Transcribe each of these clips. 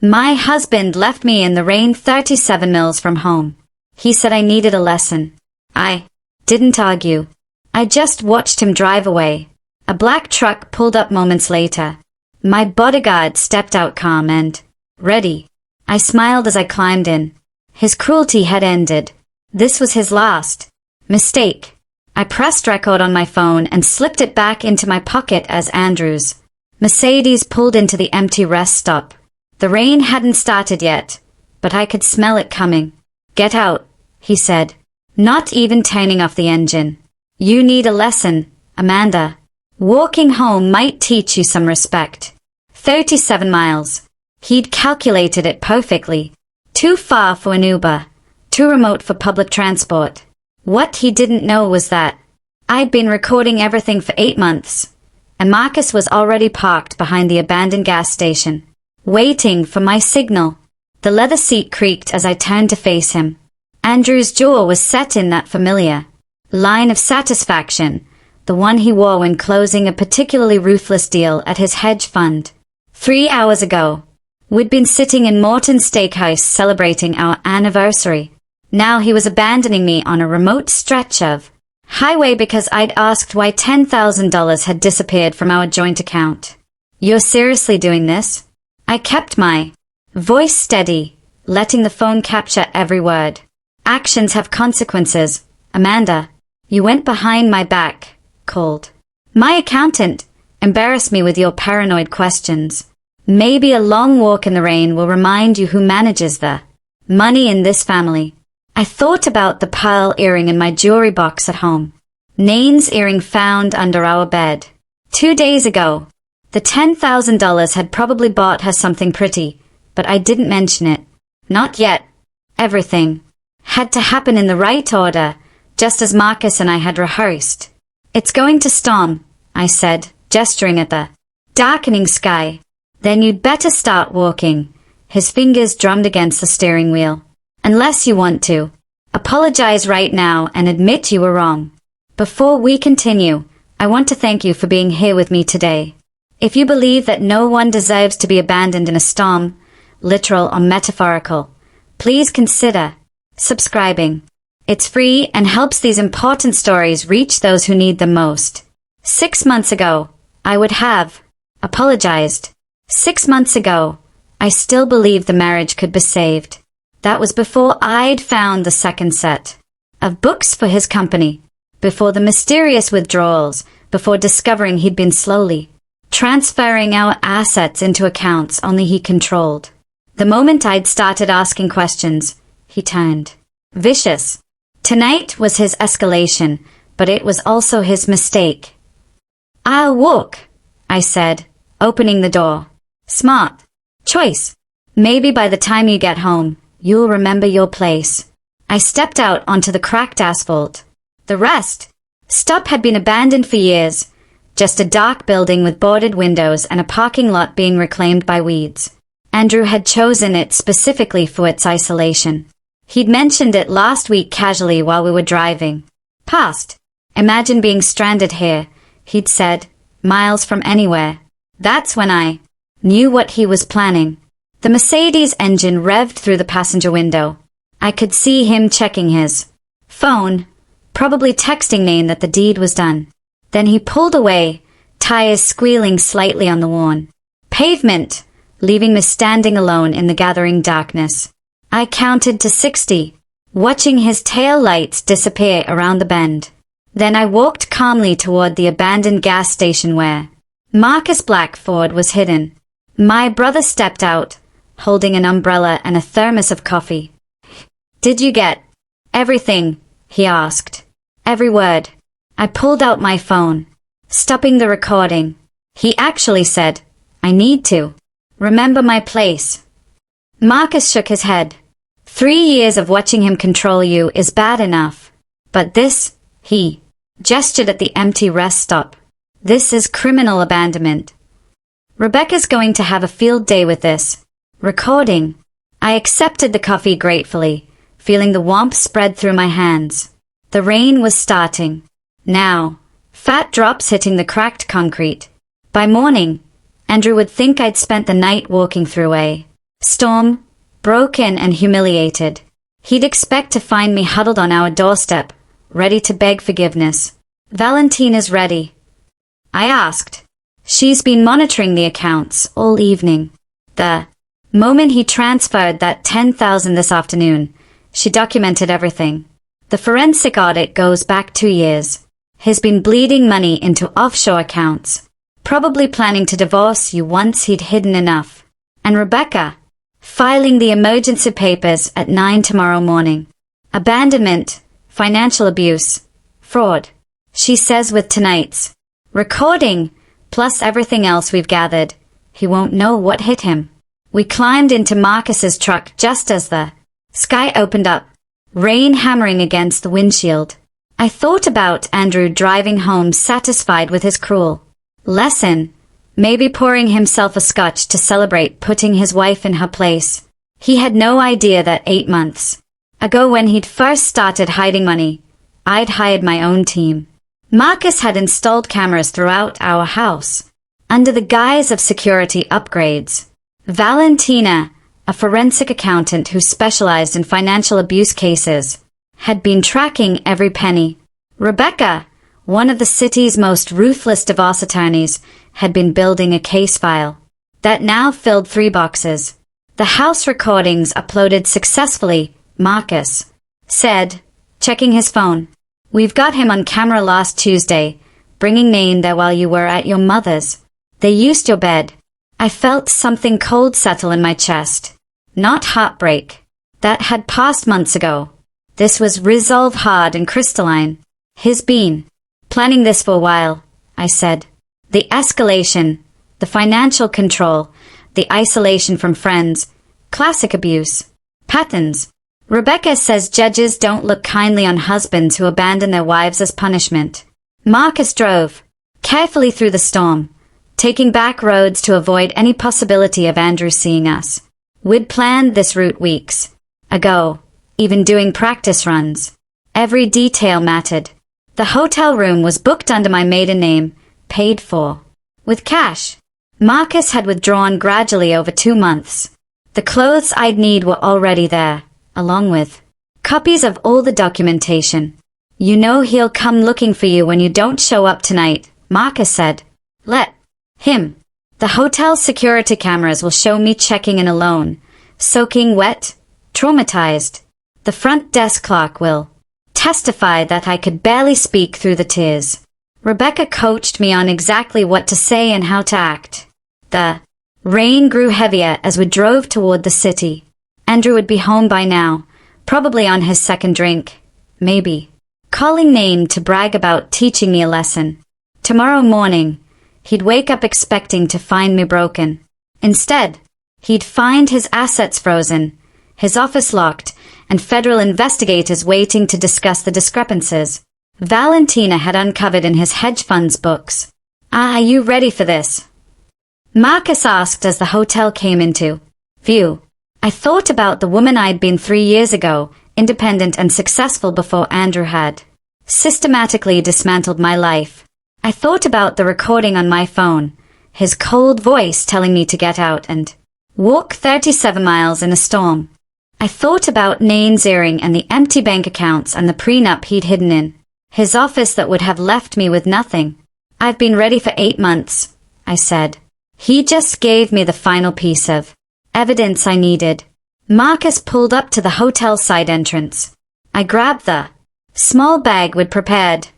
My husband left me in the rain 37 miles from home. He said I needed a lesson. I didn't argue. I just watched him drive away. A black truck pulled up moments later. My bodyguard stepped out calm and ready. I smiled as I climbed in. His cruelty had ended. This was his last mistake. I pressed record on my phone and slipped it back into my pocket as Andrew's Mercedes pulled into the empty rest stop. The rain hadn't started yet, but I could smell it coming. "Get out," he said, not even turning off the engine. "You need a lesson, Amanda. Walking home might teach you some respect." 37 miles. He'd calculated it perfectly. Too far for an Uber. Too remote for public transport. What he didn't know was that I'd been recording everything for 8 months, and Marcus was already parked behind the abandoned gas station, waiting for my signal. The leather seat creaked as I turned to face him. Andrew's jaw was set in that familiar line of satisfaction, the one he wore when closing a particularly ruthless deal at his hedge fund. 3 hours ago, we'd been sitting in Morton's Steakhouse celebrating our anniversary. Now he was abandoning me on a remote stretch of highway because I'd asked why $10,000 had disappeared from our joint account. "You're seriously doing this?" I kept my voice steady, letting the phone capture every word. "Actions have consequences, Amanda. You went behind my back, called my accountant, embarrassed me with your paranoid questions. Maybe a long walk in the rain will remind you who manages the money in this family." I thought about the pearl earring in my jewelry box at home. Nain's earring found under our bed 2 days ago. The $10,000 had probably bought her something pretty, but I didn't mention it. Not yet. Everything had to happen in the right order, just as Marcus and I had rehearsed. "It's going to storm," I said, gesturing at the darkening sky. "Then you'd better start walking." His fingers drummed against the steering wheel. "Unless you want to. Apologize right now and admit you were wrong." Before we continue, I want to thank you for being here with me today. If you believe that no one deserves to be abandoned in a storm, literal or metaphorical, please consider subscribing. It's free and helps these important stories reach those who need them most. 6 months ago, I would have apologized. 6 months ago, I still believed the marriage could be saved. That was before I'd found the second set of books for his company, before the mysterious withdrawals, before discovering he'd been slowly transferring our assets into accounts only he controlled. The moment I'd started asking questions, he turned vicious. Tonight was his escalation, but it was also his mistake. "I'll walk," I said, opening the door. "Smart choice. Maybe by the time you get home, you'll remember your place." I stepped out onto the cracked asphalt. The rest stop had been abandoned for years, just a dark building with boarded windows and a parking lot being reclaimed by weeds. Andrew had chosen it specifically for its isolation. He'd mentioned it last week casually while we were driving past. "Imagine being stranded here," he'd said, "miles from anywhere." That's when I knew what he was planning. The Mercedes engine revved through the passenger window. I could see him checking his phone, probably texting Nain that the deed was done. Then he pulled away, tires squealing slightly on the worn pavement, leaving me standing alone in the gathering darkness. I counted to 60, watching his tail lights disappear around the bend. Then I walked calmly toward the abandoned gas station where Marcus' black Ford was hidden. My brother stepped out, holding an umbrella and a thermos of coffee. "Did you get everything?" he asked. "Every word." I pulled out my phone, stopping the recording. He actually said, "I need to remember my place." Marcus shook his head. 3 years of watching him control you is bad enough. But this, he gestured at the empty rest stop. "This is criminal abandonment. Rebecca's going to have a field day with this recording." I accepted the coffee gratefully, feeling the warmth spread through my hands. The rain was starting. Now, fat drops hitting the cracked concrete. By morning, Andrew would think I'd spent the night walking through a storm, broken and humiliated. He'd expect to find me huddled on our doorstep, ready to beg forgiveness. "Valentina's ready?" I asked. "She's been monitoring the accounts all evening. The moment he transferred that 10,000 this afternoon, she documented everything. The forensic audit goes back 2 years. He's been bleeding money into offshore accounts, probably planning to divorce you once he'd hidden enough. And Rebecca, filing the emergency papers at 9 tomorrow morning. Abandonment, financial abuse, fraud. She says with tonight's recording, plus everything else we've gathered, he won't know what hit him." We climbed into Marcus's truck just as the sky opened up, rain hammering against the windshield. I thought about Andrew driving home satisfied with his cruel lesson, maybe pouring himself a scotch to celebrate putting his wife in her place. He had no idea that 8 months ago, when he'd first started hiding money, I'd hired my own team. Marcus had installed cameras throughout our house, under the guise of security upgrades. Valentina, a forensic accountant who specialized in financial abuse cases, had been tracking every penny. Rebecca, one of the city's most ruthless divorce attorneys, had been building a case file that now filled 3 boxes. The house recordings uploaded successfully, Marcus said, checking his phone. "We've got him on camera last Tuesday, bringing Nain there while you were at your mother's. They used your bed." I felt something cold settle in my chest. Not heartbreak. That had passed months ago. This was resolve, hard and crystalline. "He's been planning this for a while," I said. "The escalation, the financial control, the isolation from friends, classic abuse patterns. Rebecca says judges don't look kindly on husbands who abandon their wives as punishment." Marcus drove carefully through the storm, taking back roads to avoid any possibility of Andrew seeing us. We'd planned this route weeks ago, even doing practice runs. Every detail mattered. The hotel room was booked under my maiden name, paid for with cash. Marcus had withdrawn gradually over 2 months. The clothes I'd need were already there, along with copies of all the documentation. "You know he'll come looking for you when you don't show up tonight," Marcus said. "Let him. The hotel security cameras will show me checking in alone, soaking wet, traumatized. The front desk clerk will testify that I could barely speak through the tears." Rebecca coached me on exactly what to say and how to act. The rain grew heavier as we drove toward the city. Andrew would be home by now, probably on his second drink, maybe calling Nain to brag about teaching me a lesson. Tomorrow morning, he'd wake up expecting to find me broken. Instead, he'd find his assets frozen, his office locked, and federal investigators waiting to discuss the discrepancies Valentina had uncovered in his hedge funds books. "Are you ready for this?" Marcus asked as the hotel came into view. I thought about the woman I'd been 3 years ago, independent and successful before Andrew had systematically dismantled my life. I thought about the recording on my phone, his cold voice telling me to get out and walk 37 miles in a storm. I thought about Nain's earring and the empty bank accounts and the prenup he'd hidden in his office that would have left me with nothing. "I've been ready for 8 months, I said. He just gave me the final piece of evidence I needed. Marcus pulled up to the hotel side entrance. I grabbed the small bag we'd prepared,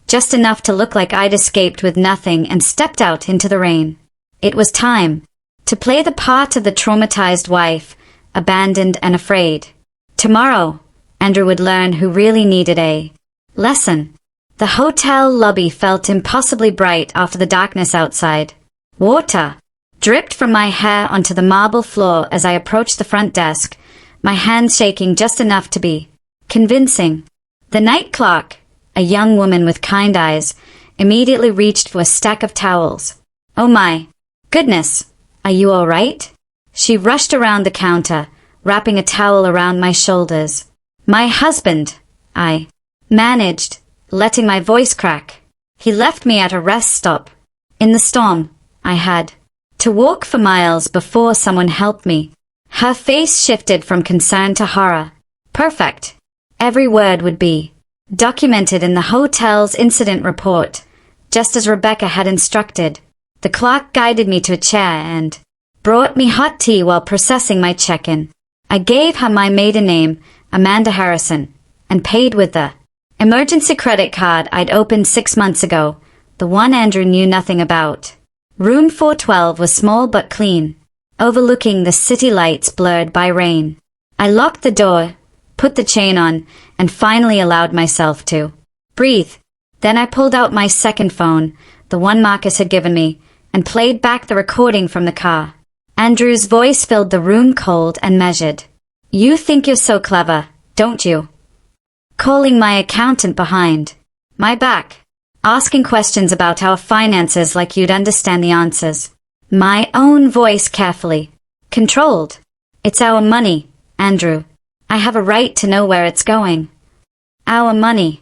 just enough to look like I'd escaped with nothing, and stepped out into the rain. It was time to play the part of the traumatized wife, abandoned and afraid. Tomorrow, Andrew would learn who really needed a lesson. The hotel lobby felt impossibly bright after the darkness outside. Water dripped from my hair onto the marble floor as I approached the front desk, my hands shaking just enough to be convincing. The night clerk, a young woman with kind eyes, immediately reached for a stack of towels. "Oh my goodness, are you all right?" She rushed around the counter, wrapping a towel around my shoulders. "My husband," I managed, letting my voice crack. "He left me at a rest stop. In the storm, I had to walk for miles before someone helped me." Her face shifted from concern to horror. Perfect. Every word would be documented in the hotel's incident report, just as Rebecca had instructed. The clerk guided me to a chair and brought me hot tea while processing my check-in. I gave her my maiden name, Amanda Harrison, and paid with the emergency credit card I'd opened 6 months ago, the one Andrew knew nothing about. Room 412 was small but clean, overlooking the city lights blurred by rain. I locked the door, put the chain on, and finally allowed myself to breathe. Then I pulled out my second phone, the one Marcus had given me, and played back the recording from the car. Andrew's voice filled the room cold and measured. You think you're so clever, don't you? Calling my accountant behind my back, asking questions about our finances like you'd understand the answers. My own voice carefully controlled. It's our money, Andrew. I have a right to know where it's going. Our money.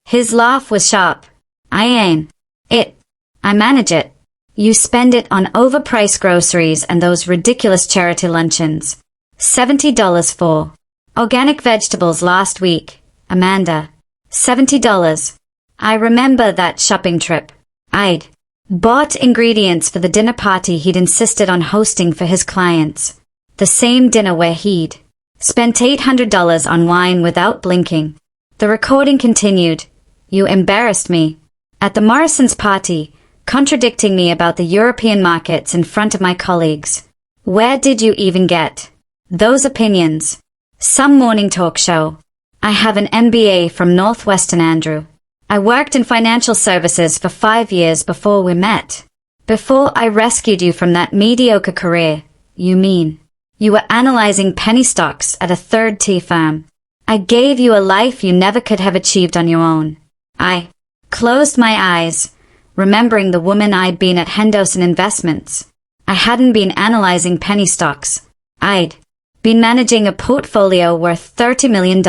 His laugh was sharp. I ain't it. I manage it. You spend it on overpriced groceries and those ridiculous charity luncheons. $70 for organic vegetables last week, Amanda. $70. I remember that shopping trip. I'd bought ingredients for the dinner party he'd insisted on hosting for his clients. The same dinner where he'd spent $800 on wine without blinking. The recording continued. You embarrassed me at the Morrisons' party, contradicting me about the European markets in front of my colleagues. Where did you even get those opinions? Some morning talk show. I have an MBA from Northwestern, Andrew. I worked in financial services for 5 years before we met. Before I rescued you from that mediocre career, you mean. You were analyzing penny stocks at a third-tier firm. I gave you a life you never could have achieved on your own. I closed my eyes, remembering the woman I'd been at Henderson Investments. I hadn't been analyzing penny stocks. I'd been managing a portfolio worth $30 million.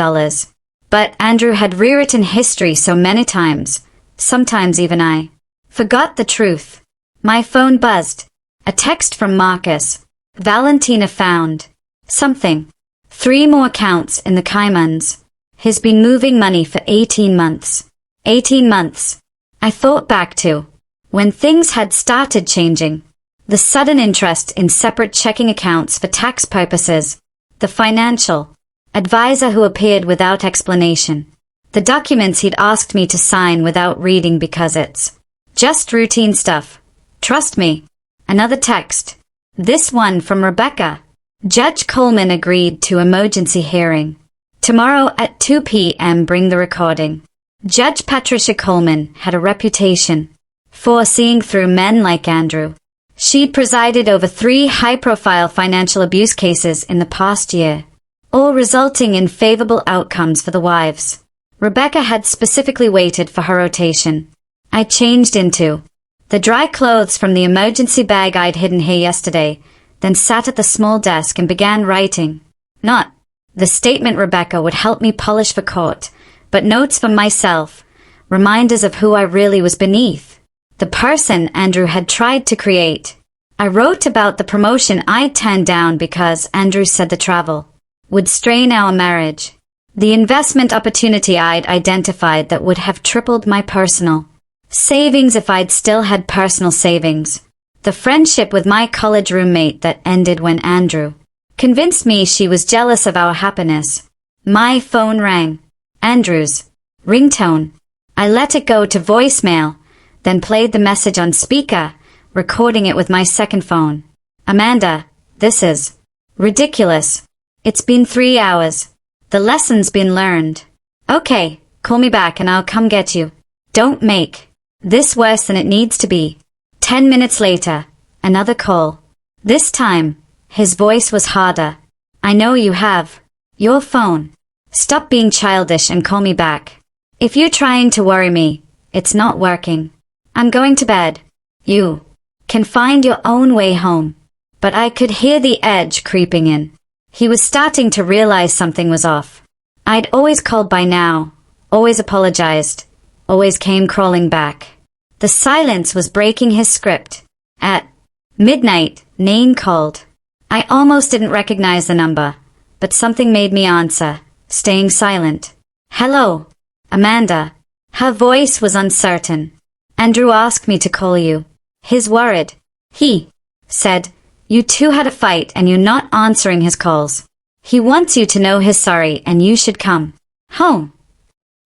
But Andrew had rewritten history so many times, sometimes even I forgot the truth. My phone buzzed. A text from Marcus. Valentina found something. 3 more accounts in the Caymans. He's been moving money for 18 months. 18 months. I thought back to when things had started changing. The sudden interest in separate checking accounts for tax purposes. The financial advisor who appeared without explanation. The documents he'd asked me to sign without reading because it's just routine stuff. Trust me. Another text. This one from Rebecca. Judge Coleman agreed to emergency hearing. Tomorrow at 2 p.m. bring the recording. Judge Patricia Coleman had a reputation for seeing through men like Andrew. She'd presided over 3 high-profile financial abuse cases in the past year, all resulting in favorable outcomes for the wives. Rebecca had specifically waited for her rotation. I changed into the dry clothes from the emergency bag I'd hidden here yesterday, then sat at the small desk and began writing. Not the statement Rebecca would help me polish for court, but notes for myself, reminders of who I really was beneath. The person Andrew had tried to create. I wrote about the promotion I'd turned down because Andrew said the travel would strain our marriage. The investment opportunity I'd identified that would have tripled my personal savings if I'd still had personal savings. The friendship with my college roommate that ended when Andrew convinced me she was jealous of our happiness. My phone rang. Andrew's ringtone. I let it go to voicemail, then played the message on speaker, recording it with my second phone. Amanda, this is ridiculous. It's been 3 hours. The lesson's been learned. Okay, call me back and I'll come get you. Don't make this worse than it needs to be. 10 minutes later, another call. This time, his voice was harder. I know you have your phone. Stop being childish and call me back. If you're trying to worry me, it's not working. I'm going to bed. You can find your own way home. But I could hear the edge creeping in. He was starting to realize something was off. I'd always called by now, always apologized, always came crawling back. The silence was breaking his script. At midnight, Nain called. I almost didn't recognize the number, but something made me answer, staying silent. Hello, Amanda. Her voice was uncertain. Andrew asked me to call you. He's worried. He said, you two had a fight and you're not answering his calls. He wants you to know he's sorry and you should come home.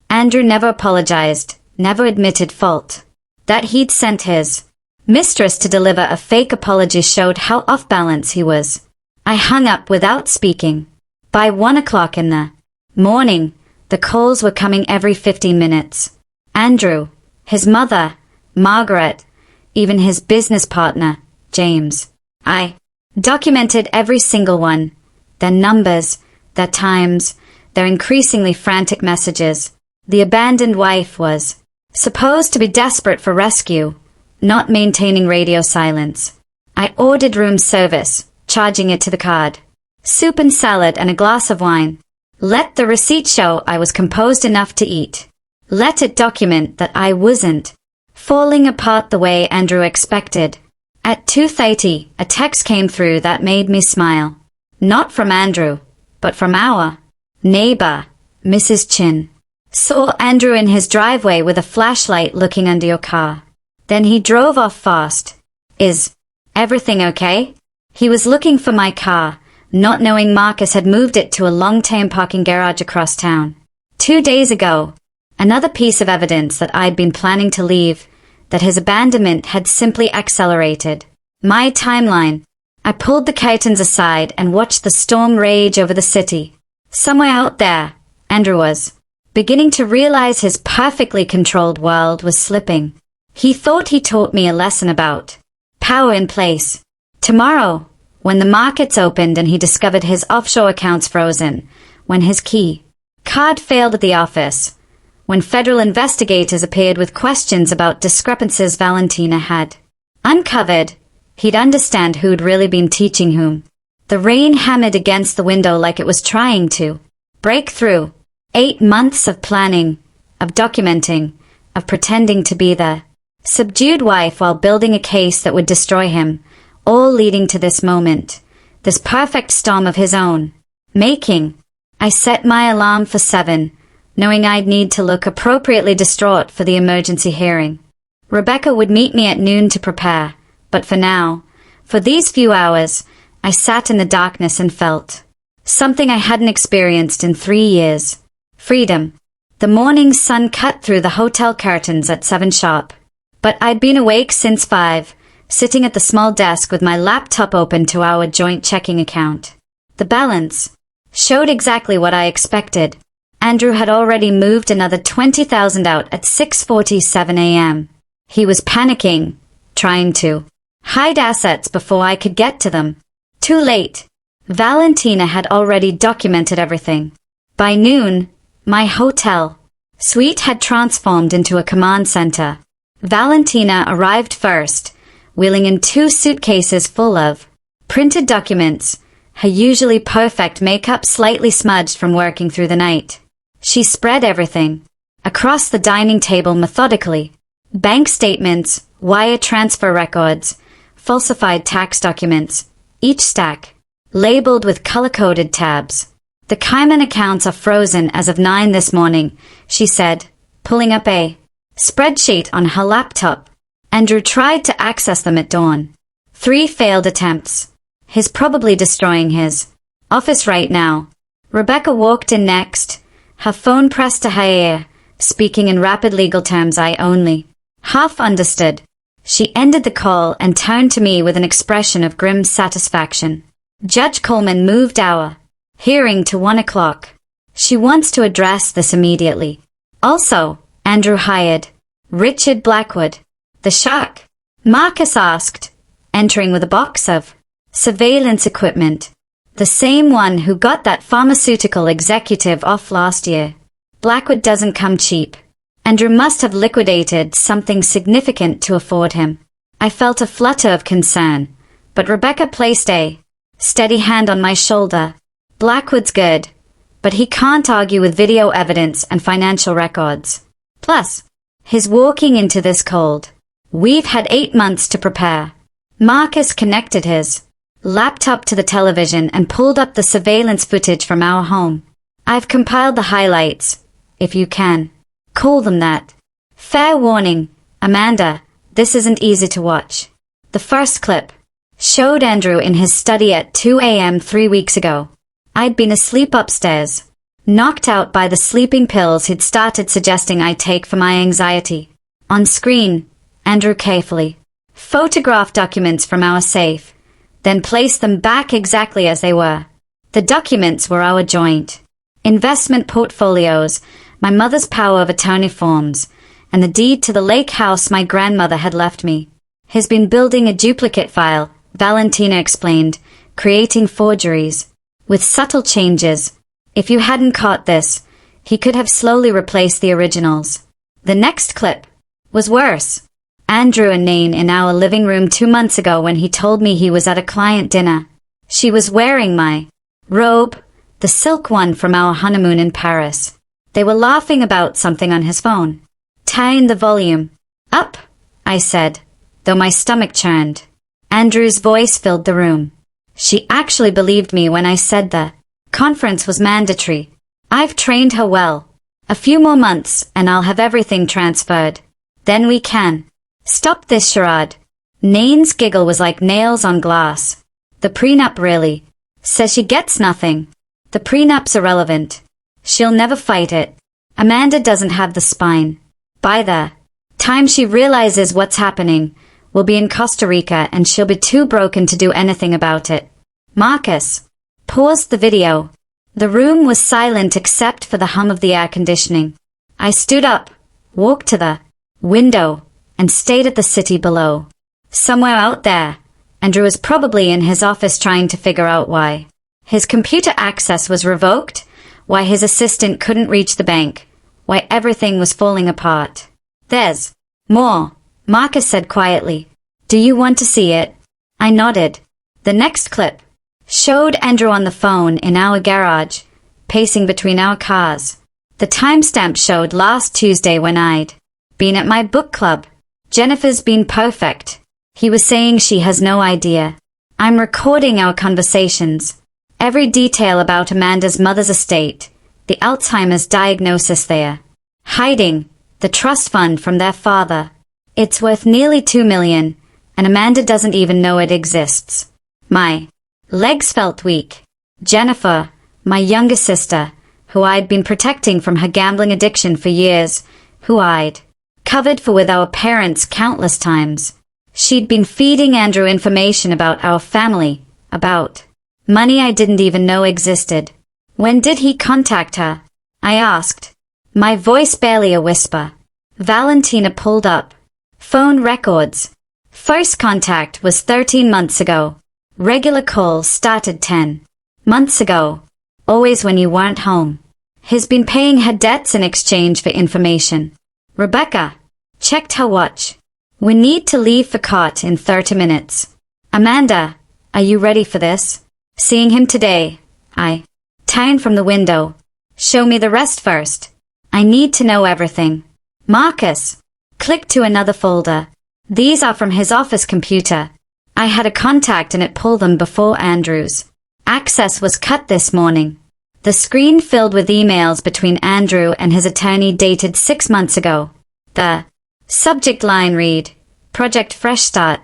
Andrew never apologized, never admitted fault. That he'd sent his mistress to deliver a fake apology showed how off balance he was. I hung up without speaking. By 1 o'clock in the morning, the calls were coming every 15 minutes. Andrew, his mother, Margaret, even his business partner, James. I documented every single one. Their numbers, their times, their increasingly frantic messages. The abandoned wife was supposed to be desperate for rescue, not maintaining radio silence. I ordered room service, charging it to the card. Soup and salad and a glass of wine. Let the receipt show I was composed enough to eat. Let it document that I wasn't falling apart the way Andrew expected. At 2:30, a text came through that made me smile. Not from Andrew, but from our neighbor, Mrs. Chin. Saw Andrew in his driveway with a flashlight looking under your car. Then he drove off fast. Is everything okay? He was looking for my car, not knowing Marcus had moved it to a long-term parking garage across town. 2 days ago, another piece of evidence that I'd been planning to leave, that his abandonment had simply accelerated. My timeline. I pulled the curtains aside and watched the storm rage over the city. Somewhere out there, Andrew was beginning to realize his perfectly controlled world was slipping. He thought he taught me a lesson about power in place. Tomorrow, when the markets opened and he discovered his offshore accounts frozen, when his key card failed at the office, when federal investigators appeared with questions about discrepancies Valentina had uncovered, he'd understand who'd really been teaching whom. The rain hammered against the window like it was trying to break through. 8 months of planning, of documenting, of pretending to be the subdued wife while building a case that would destroy him, all leading to this moment, this perfect storm of his own making. I set my alarm for 7, knowing I'd need to look appropriately distraught for the emergency hearing. Rebecca would meet me at noon to prepare, but for now, for these few hours, I sat in the darkness and felt something I hadn't experienced in 3 years. Freedom. The morning sun cut through the hotel curtains at 7 sharp. But I'd been awake since 5, sitting at the small desk with my laptop open to our joint checking account. The balance showed exactly what I expected. Andrew had already moved another $20,000 out at 6:47 a.m. He was panicking, trying to hide assets before I could get to them. Too late. Valentina had already documented everything. By noon, my hotel suite had transformed into a command center. Valentina arrived first, wheeling in 2 suitcases full of printed documents, her usually perfect makeup slightly smudged from working through the night. She spread everything across the dining table methodically. Bank statements, wire transfer records, falsified tax documents, each stack labeled with color-coded tabs. The Cayman accounts are frozen as of 9 this morning, she said, pulling up a spreadsheet on her laptop. Andrew tried to access them at dawn. 3 failed attempts. He's probably destroying his office right now. Rebecca walked in next, her phone pressed to her ear, speaking in rapid legal terms I only half understood. She ended the call and turned to me with an expression of grim satisfaction. Judge Coleman moved our hearing to 1 o'clock. She wants to address this immediately. Also, Andrew hired Richard Blackwood. The shark? Marcus asked, entering with a box of surveillance equipment. The same one who got that pharmaceutical executive off last year. Blackwood doesn't come cheap. Andrew must have liquidated something significant to afford him. I felt a flutter of concern, but Rebecca placed a steady hand on my shoulder. Blackwood's good, but he can't argue with video evidence and financial records. Plus, he's walking into this cold. We've had 8 months to prepare. Marcus connected his laptop to the television and pulled up the surveillance footage from our home. I've compiled the highlights, if you can call them that. Fair warning, Amanda, this isn't easy to watch. The first clip showed Andrew in his study at 2 a.m. 3 weeks ago. I'd been asleep upstairs, knocked out by the sleeping pills he'd started suggesting I take for my anxiety. On screen, Andrew carefully photographed documents from our safe, then placed them back exactly as they were. The documents were our joint investment portfolios, my mother's power of attorney forms, and the deed to the lake house my grandmother had left me. He's been building a duplicate file, Valentina explained, creating forgeries with subtle changes. If you hadn't caught this, he could have slowly replaced the originals. The next clip was worse. Andrew and Nain in our living room 2 months ago when he told me he was at a client dinner. She was wearing my robe, the silk one from our honeymoon in Paris. They were laughing about something on his phone. Turn the volume up, I said, though my stomach churned. Andrew's voice filled the room. She actually believed me when I said the conference was mandatory. I've trained her well. A few more months and I'll have everything transferred. Then we can stop this charade. Nain's giggle was like nails on glass. The prenup really? Says she gets nothing. The prenup's irrelevant. She'll never fight it. Amanda doesn't have the spine. By the time she realizes what's happening, we'll be in Costa Rica and she'll be too broken to do anything about it. Marcus paused the video. The room was silent except for the hum of the air conditioning. I stood up, walked to the window, and stayed at the city below. Somewhere out there, Andrew was probably in his office trying to figure out why his computer access was revoked, why his assistant couldn't reach the bank, why everything was falling apart. There's more, Marcus said quietly. Do you want to see it? I nodded. The next clip showed Andrew on the phone in our garage, pacing between our cars. The timestamp showed last Tuesday when I'd been at my book club. Jennifer's been perfect. He was saying she has no idea. I'm recording our conversations. Every detail about Amanda's mother's estate, the Alzheimer's diagnosis there, hiding the trust fund from their father. It's worth nearly $2 million, and Amanda doesn't even know it exists. My legs felt weak. Jennifer, my younger sister, who I'd been protecting from her gambling addiction for years, who I'd covered for with our parents countless times. She'd been feeding Andrew information about our family, about money I didn't even know existed. When did he contact her? I asked, my voice barely a whisper. Valentina pulled up phone records. First contact was 13 months ago. Regular calls started 10 months ago, always when you weren't home. He's been paying her debts in exchange for information. Rebecca checked her watch. We need to leave for court in 30 minutes. Amanda, are you ready for this? Seeing him today. I turned from the window. Show me the rest first. I need to know everything. Marcus clicked to another folder. These are from his office computer. I had a contact and it pulled them before Andrew's access was cut this morning. The screen filled with emails between Andrew and his attorney dated 6 months ago. The subject line read, Project Fresh Start.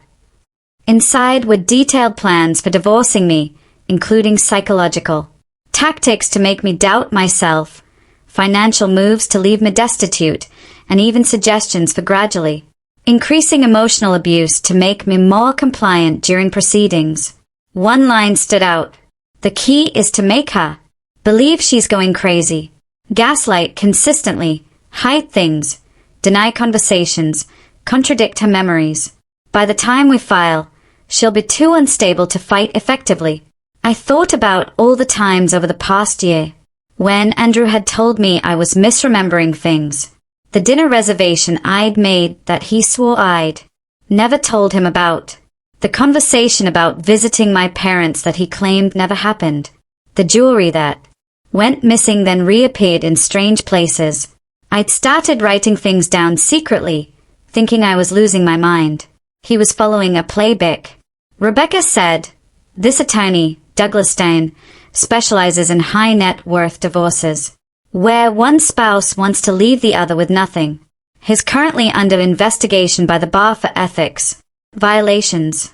Inside were detailed plans for divorcing me, including psychological tactics to make me doubt myself, financial moves to leave me destitute, and even suggestions for gradually increasing emotional abuse to make me more compliant during proceedings. One line stood out. The key is to make her believe she's going crazy, gaslight consistently, hide things, deny conversations, contradict her memories. By the time we file, she'll be too unstable to fight effectively. I thought about all the times over the past year when Andrew had told me I was misremembering things. The dinner reservation I'd made that he swore I'd never told him about. The conversation about visiting my parents that he claimed never happened. The jewelry that went missing then reappeared in strange places. I'd started writing things down secretly, thinking I was losing my mind. He was following a playbook. Rebecca said, This attorney, Douglas Stone, specializes in high net worth divorces, where one spouse wants to leave the other with nothing. He's currently under investigation by the bar for ethics violations.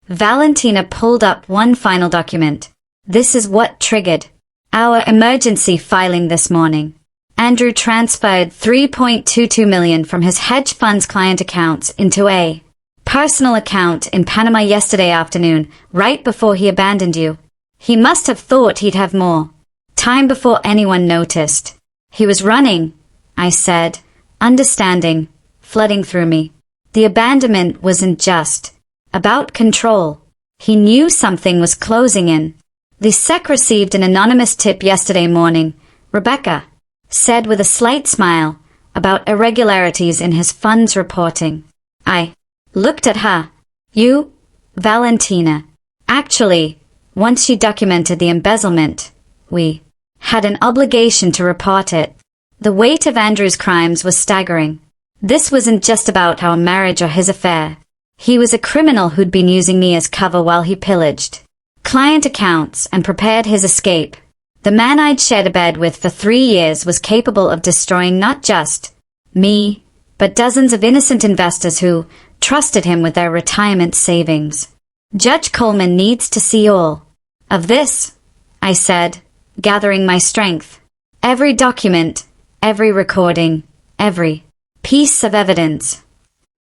Valentina pulled up one final document. This is what triggered our emergency filing this morning. Andrew transferred $3.22 million from his hedge fund's client accounts into a personal account in Panama yesterday afternoon, right before he abandoned you. He must have thought he'd have more time before anyone noticed. He was running, I said, understanding flooding through me. The abandonment wasn't just about control. He knew something was closing in. The SEC received an anonymous tip yesterday morning, Rebecca said with a slight smile, about irregularities in his fund's reporting. I looked at her. You, Valentina. Actually, once she documented the embezzlement, we had an obligation to report it. The weight of Andrew's crimes was staggering. This wasn't just about our marriage or his affair. He was a criminal who'd been using me as cover while he pillaged client accounts and prepared his escape. The man I'd shared a bed with for 3 years was capable of destroying not just me, but dozens of innocent investors who trusted him with their retirement savings. Judge Coleman needs to see all of this, I said, gathering my strength. Every document, every recording, every piece of evidence.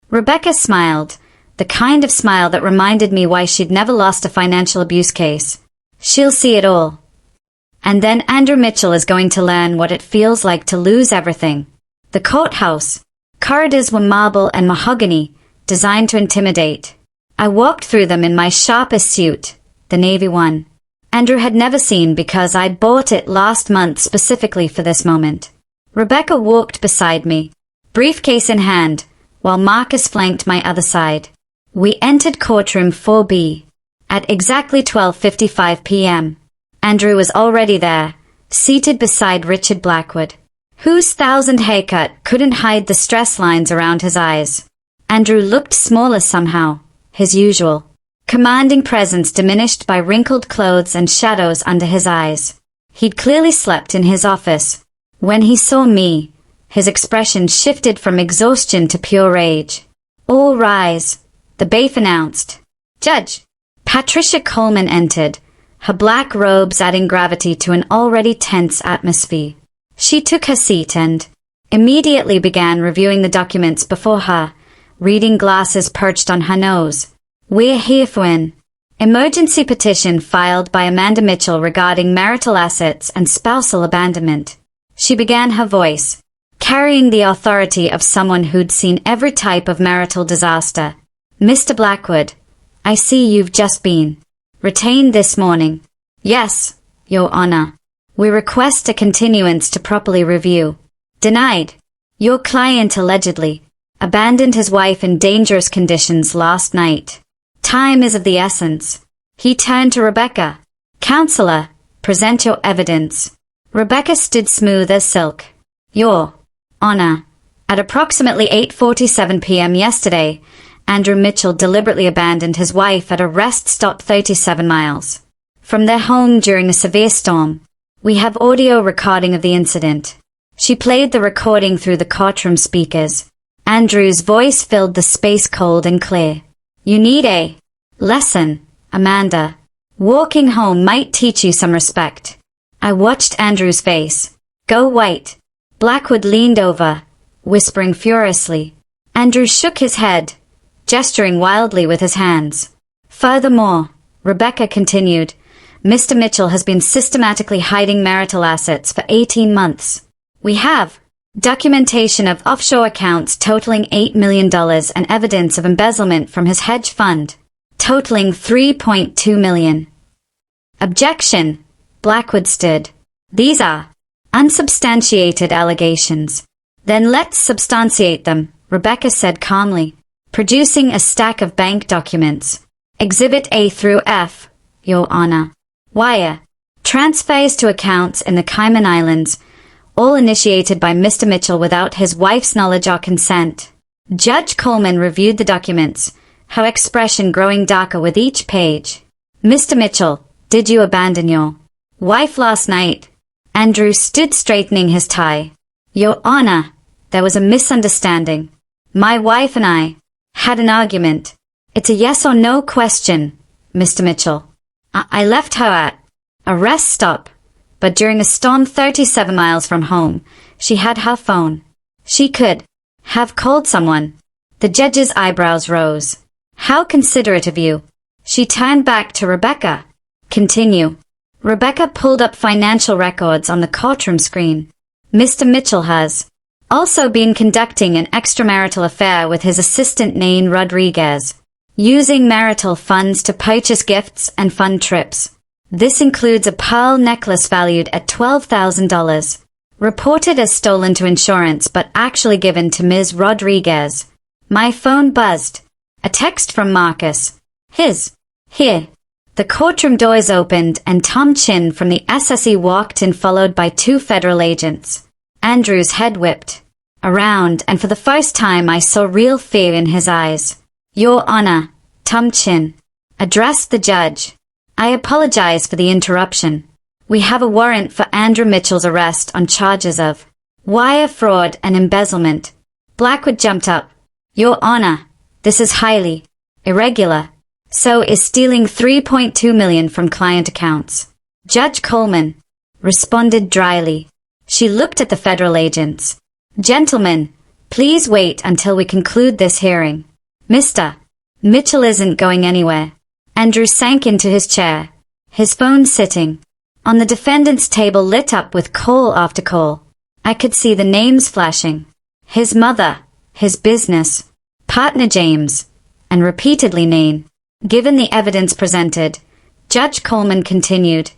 Rebecca smiled, the kind of smile that reminded me why she'd never lost a financial abuse case. She'll see it all. And then Andrew Mitchell is going to learn what it feels like to lose everything. The courthouse corridors were marble and mahogany, designed to intimidate. I walked through them in my sharpest suit, the navy one. Andrew had never seen because I'd bought it last month specifically for this moment. Rebecca walked beside me, briefcase in hand, while Marcus flanked my other side. We entered courtroom 4B at exactly 12:55 p.m. Andrew was already there, seated beside Richard Blackwood, whose thousand haircut couldn't hide the stress lines around his eyes. Andrew looked smaller somehow, his usual commanding presence diminished by wrinkled clothes and shadows under his eyes. He'd clearly slept in his office. When he saw me, his expression shifted from exhaustion to pure rage. All rise, the bailiff announced. Judge Patricia Coleman entered, her black robes adding gravity to an already tense atmosphere. She took her seat and immediately began reviewing the documents before her, reading glasses perched on her nose. We're here for an emergency petition filed by Amanda Mitchell regarding marital assets and spousal abandonment. She began, her voice carrying the authority of someone who'd seen every type of marital disaster. Mr. Blackwood, I see you've just been retained this morning. Yes, Your Honor. We request a continuance to properly review. Denied. Your client allegedly abandoned his wife in dangerous conditions last night. Time is of the essence. He turned to Rebecca. Counselor, present your evidence. Rebecca stood smooth as silk. Your Honor. At approximately 8:47 p.m. yesterday, Andrew Mitchell deliberately abandoned his wife at a rest stop 37 miles from their home during a severe storm. We have audio recording of the incident. She played the recording through the courtroom speakers. Andrew's voice filled the space cold and clear. You need a lesson, Amanda. Walking home might teach you some respect. I watched Andrew's face go white. Blackwood leaned over, whispering furiously. Andrew shook his head, gesturing wildly with his hands. Furthermore, Rebecca continued, Mr. Mitchell has been systematically hiding marital assets for 18 months. We have documentation of offshore accounts totaling $8 million and evidence of embezzlement from his hedge fund, totaling $3.2 million. Objection, Blackwood stood. These are unsubstantiated allegations. Then let's substantiate them, Rebecca said calmly, producing a stack of bank documents. Exhibit A through F, Your Honor. Wire transfers to accounts in the Cayman Islands, all initiated by Mr. Mitchell without his wife's knowledge or consent. Judge Coleman reviewed the documents, her expression growing darker with each page. Mr. Mitchell, did you abandon your wife last night? Andrew stood straightening his tie. Your Honor, there was a misunderstanding. My wife and I had an argument. It's a yes or no question, Mr. Mitchell. I left her at a rest stop, but during a storm 37 miles from home, she had her phone. She could have called someone. The judge's eyebrows rose. How considerate of you. She turned back to Rebecca. Continue. Rebecca pulled up financial records on the courtroom screen. Mr. Mitchell has also been conducting an extramarital affair with his assistant Nain Rodriguez, using marital funds to purchase gifts and fund trips. This includes a pearl necklace valued at $12,000, reported as stolen to insurance but actually given to Ms. Rodriguez. My phone buzzed. A text from Marcus. Here. The courtroom doors opened and Tom Chin from the SSE walked in, followed by 2 federal agents. Andrew's head whipped around, and for the first time I saw real fear in his eyes. Your Honor, Tom Chin addressed the judge. I apologize for the interruption. We have a warrant for Andrew Mitchell's arrest on charges of wire fraud and embezzlement. Blackwood jumped up. Your Honor, this is highly irregular. So is stealing $3.2 million from client accounts. Judge Coleman responded dryly. She looked at the federal agents. Gentlemen, please wait until we conclude this hearing. Mr. Mitchell isn't going anywhere. Andrew sank into his chair, his phone sitting on the defendant's table, lit up with call after call. I could see the names flashing. His mother, his business partner James, and repeatedly Nain. Given the evidence presented, Judge Coleman continued,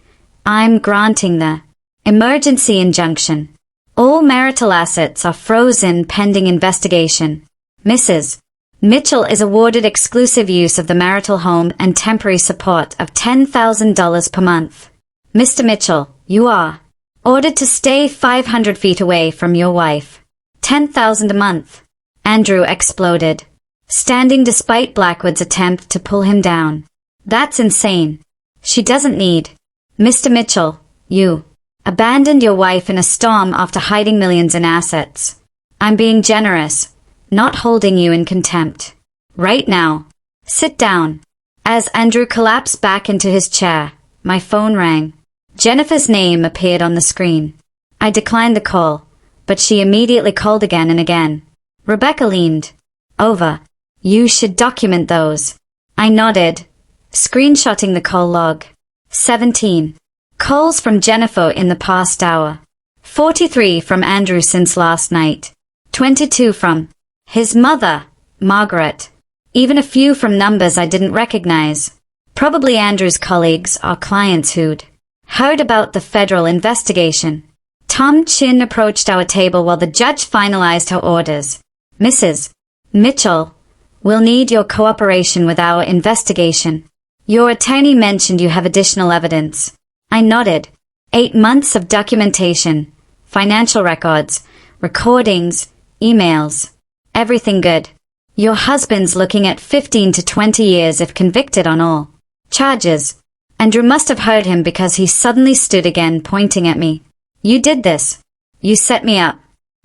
I'm granting the emergency injunction. All marital assets are frozen pending investigation. Mrs. Mitchell is awarded exclusive use of the marital home and temporary support of $10,000 per month. Mr. Mitchell, you are ordered to stay 500 feet away from your wife. $10,000 a month. Andrew exploded, standing despite Blackwood's attempt to pull him down. That's insane. She doesn't need. Mr. Mitchell, you abandoned your wife in a storm after hiding millions in assets. I'm being generous, not holding you in contempt. Right now. Sit down. As Andrew collapsed back into his chair, my phone rang. Jennifer's name appeared on the screen. I declined the call, but she immediately called again and again. Rebecca leaned over. You should document those. I nodded, screenshotting the call log. 17 calls from Jennifer in the past hour. 43 from Andrew since last night. 22 from his mother, Margaret. Even a few from numbers I didn't recognize. Probably Andrew's colleagues or clients who'd heard about the federal investigation. Tom Chin approached our table while the judge finalized her orders. Mrs. Mitchell, we'll need your cooperation with our investigation. Your attorney mentioned you have additional evidence. I nodded. 8 months of documentation, financial records, recordings, emails. Everything good. Your husband's looking at 15 to 20 years if convicted on all charges. Andrew must have heard him because he suddenly stood again, pointing at me. You did this. You set me up.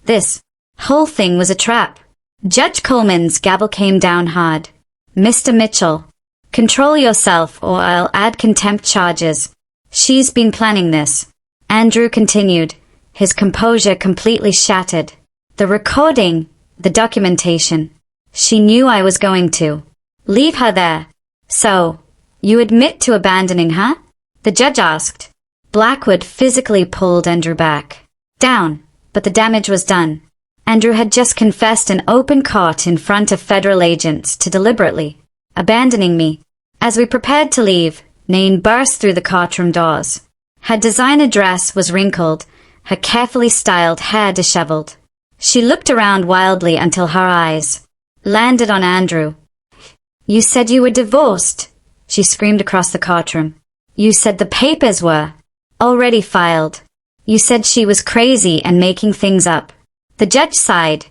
This whole thing was a trap. Judge Coleman's gavel came down hard. Mr. Mitchell, control yourself or I'll add contempt charges. She's been planning this. Andrew continued, his composure completely shattered. The recording, the documentation. She knew I was going to leave her there. So, you admit to abandoning her? The judge asked. Blackwood physically pulled Andrew back down, but the damage was done. Andrew had just confessed in open court in front of federal agents to deliberately abandoning me. As we prepared to leave, Nain burst through the courtroom doors. Her designer dress was wrinkled, her carefully styled hair disheveled. She looked around wildly until her eyes landed on Andrew. You said you were divorced, she screamed across the courtroom. You said the papers were already filed. You said she was crazy and making things up. The judge sighed.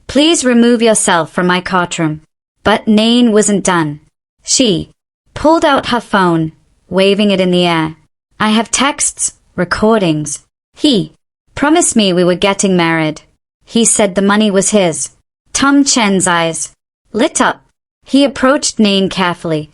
Please remove yourself from my courtroom. But Nain wasn't done. She pulled out her phone, waving it in the air. I have texts, recordings. He promised me we were getting married. He said the money was his. Tom Chen's eyes lit up. He approached Nain carefully.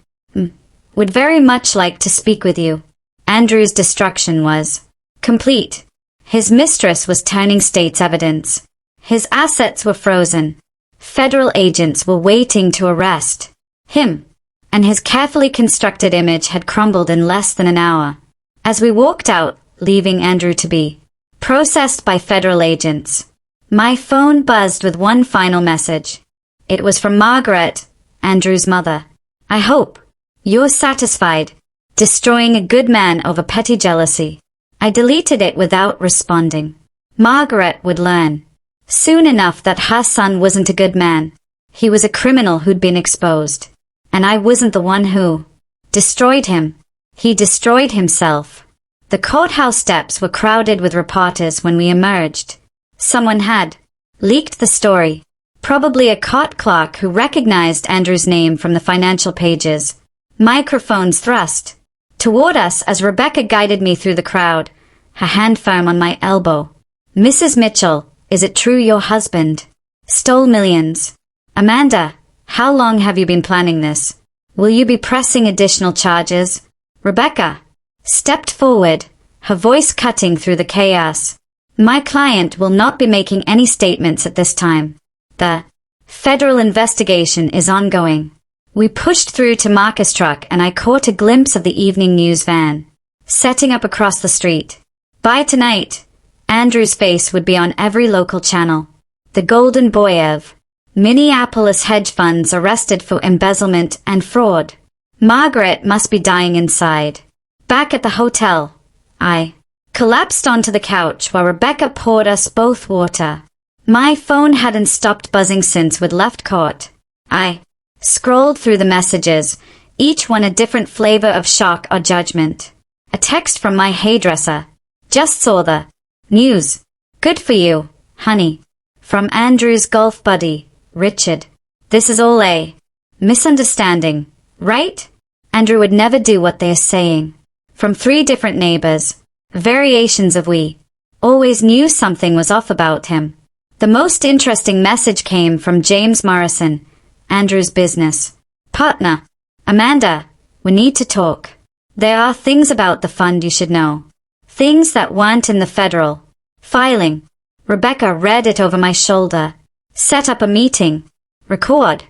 Would very much like to speak with you. Andrew's destruction was complete. His mistress was turning state's evidence. His assets were frozen. Federal agents were waiting to arrest him, and his carefully constructed image had crumbled in less than an hour. As we walked out, leaving Andrew to be processed by federal agents, my phone buzzed with one final message. It was from Margaret, Andrew's mother. I hope you're satisfied, destroying a good man over petty jealousy. I deleted it without responding. Margaret would learn soon enough that her son wasn't a good man. He was a criminal who'd been exposed. And I wasn't the one who destroyed him. He destroyed himself. The courthouse steps were crowded with reporters when we emerged. Someone had leaked the story. Probably a court clerk who recognized Andrew's name from the financial pages. Microphones thrust toward us as Rebecca guided me through the crowd, her hand firm on my elbow. Mrs. Mitchell, is it true your husband stole millions? Amanda, how long have you been planning this? Will you be pressing additional charges? Rebecca stepped forward, her voice cutting through the chaos. My client will not be making any statements at this time. The federal investigation is ongoing. We pushed through to Marcus' truck and I caught a glimpse of the evening news van setting up across the street. By tonight, Andrew's face would be on every local channel. The Golden Boy of Minneapolis hedge funds arrested for embezzlement and fraud. Margaret must be dying inside. Back at the hotel, I collapsed onto the couch while Rebecca poured us both water. My phone hadn't stopped buzzing since we'd left court. I scrolled through the messages, each one a different flavor of shock or judgment. A text from my hairdresser. Just saw the news. Good for you, honey. From Andrew's golf buddy, Richard. This is all a misunderstanding, right? Andrew would never do what they're saying. From 3 different neighbors. Variations of we always knew something was off about him. The most interesting message came from James Morrison, Andrew's business partner. Amanda, we need to talk. There are things about the fund you should know. Things that weren't in the federal filing. Rebecca read it over my shoulder. Set up a meeting. Record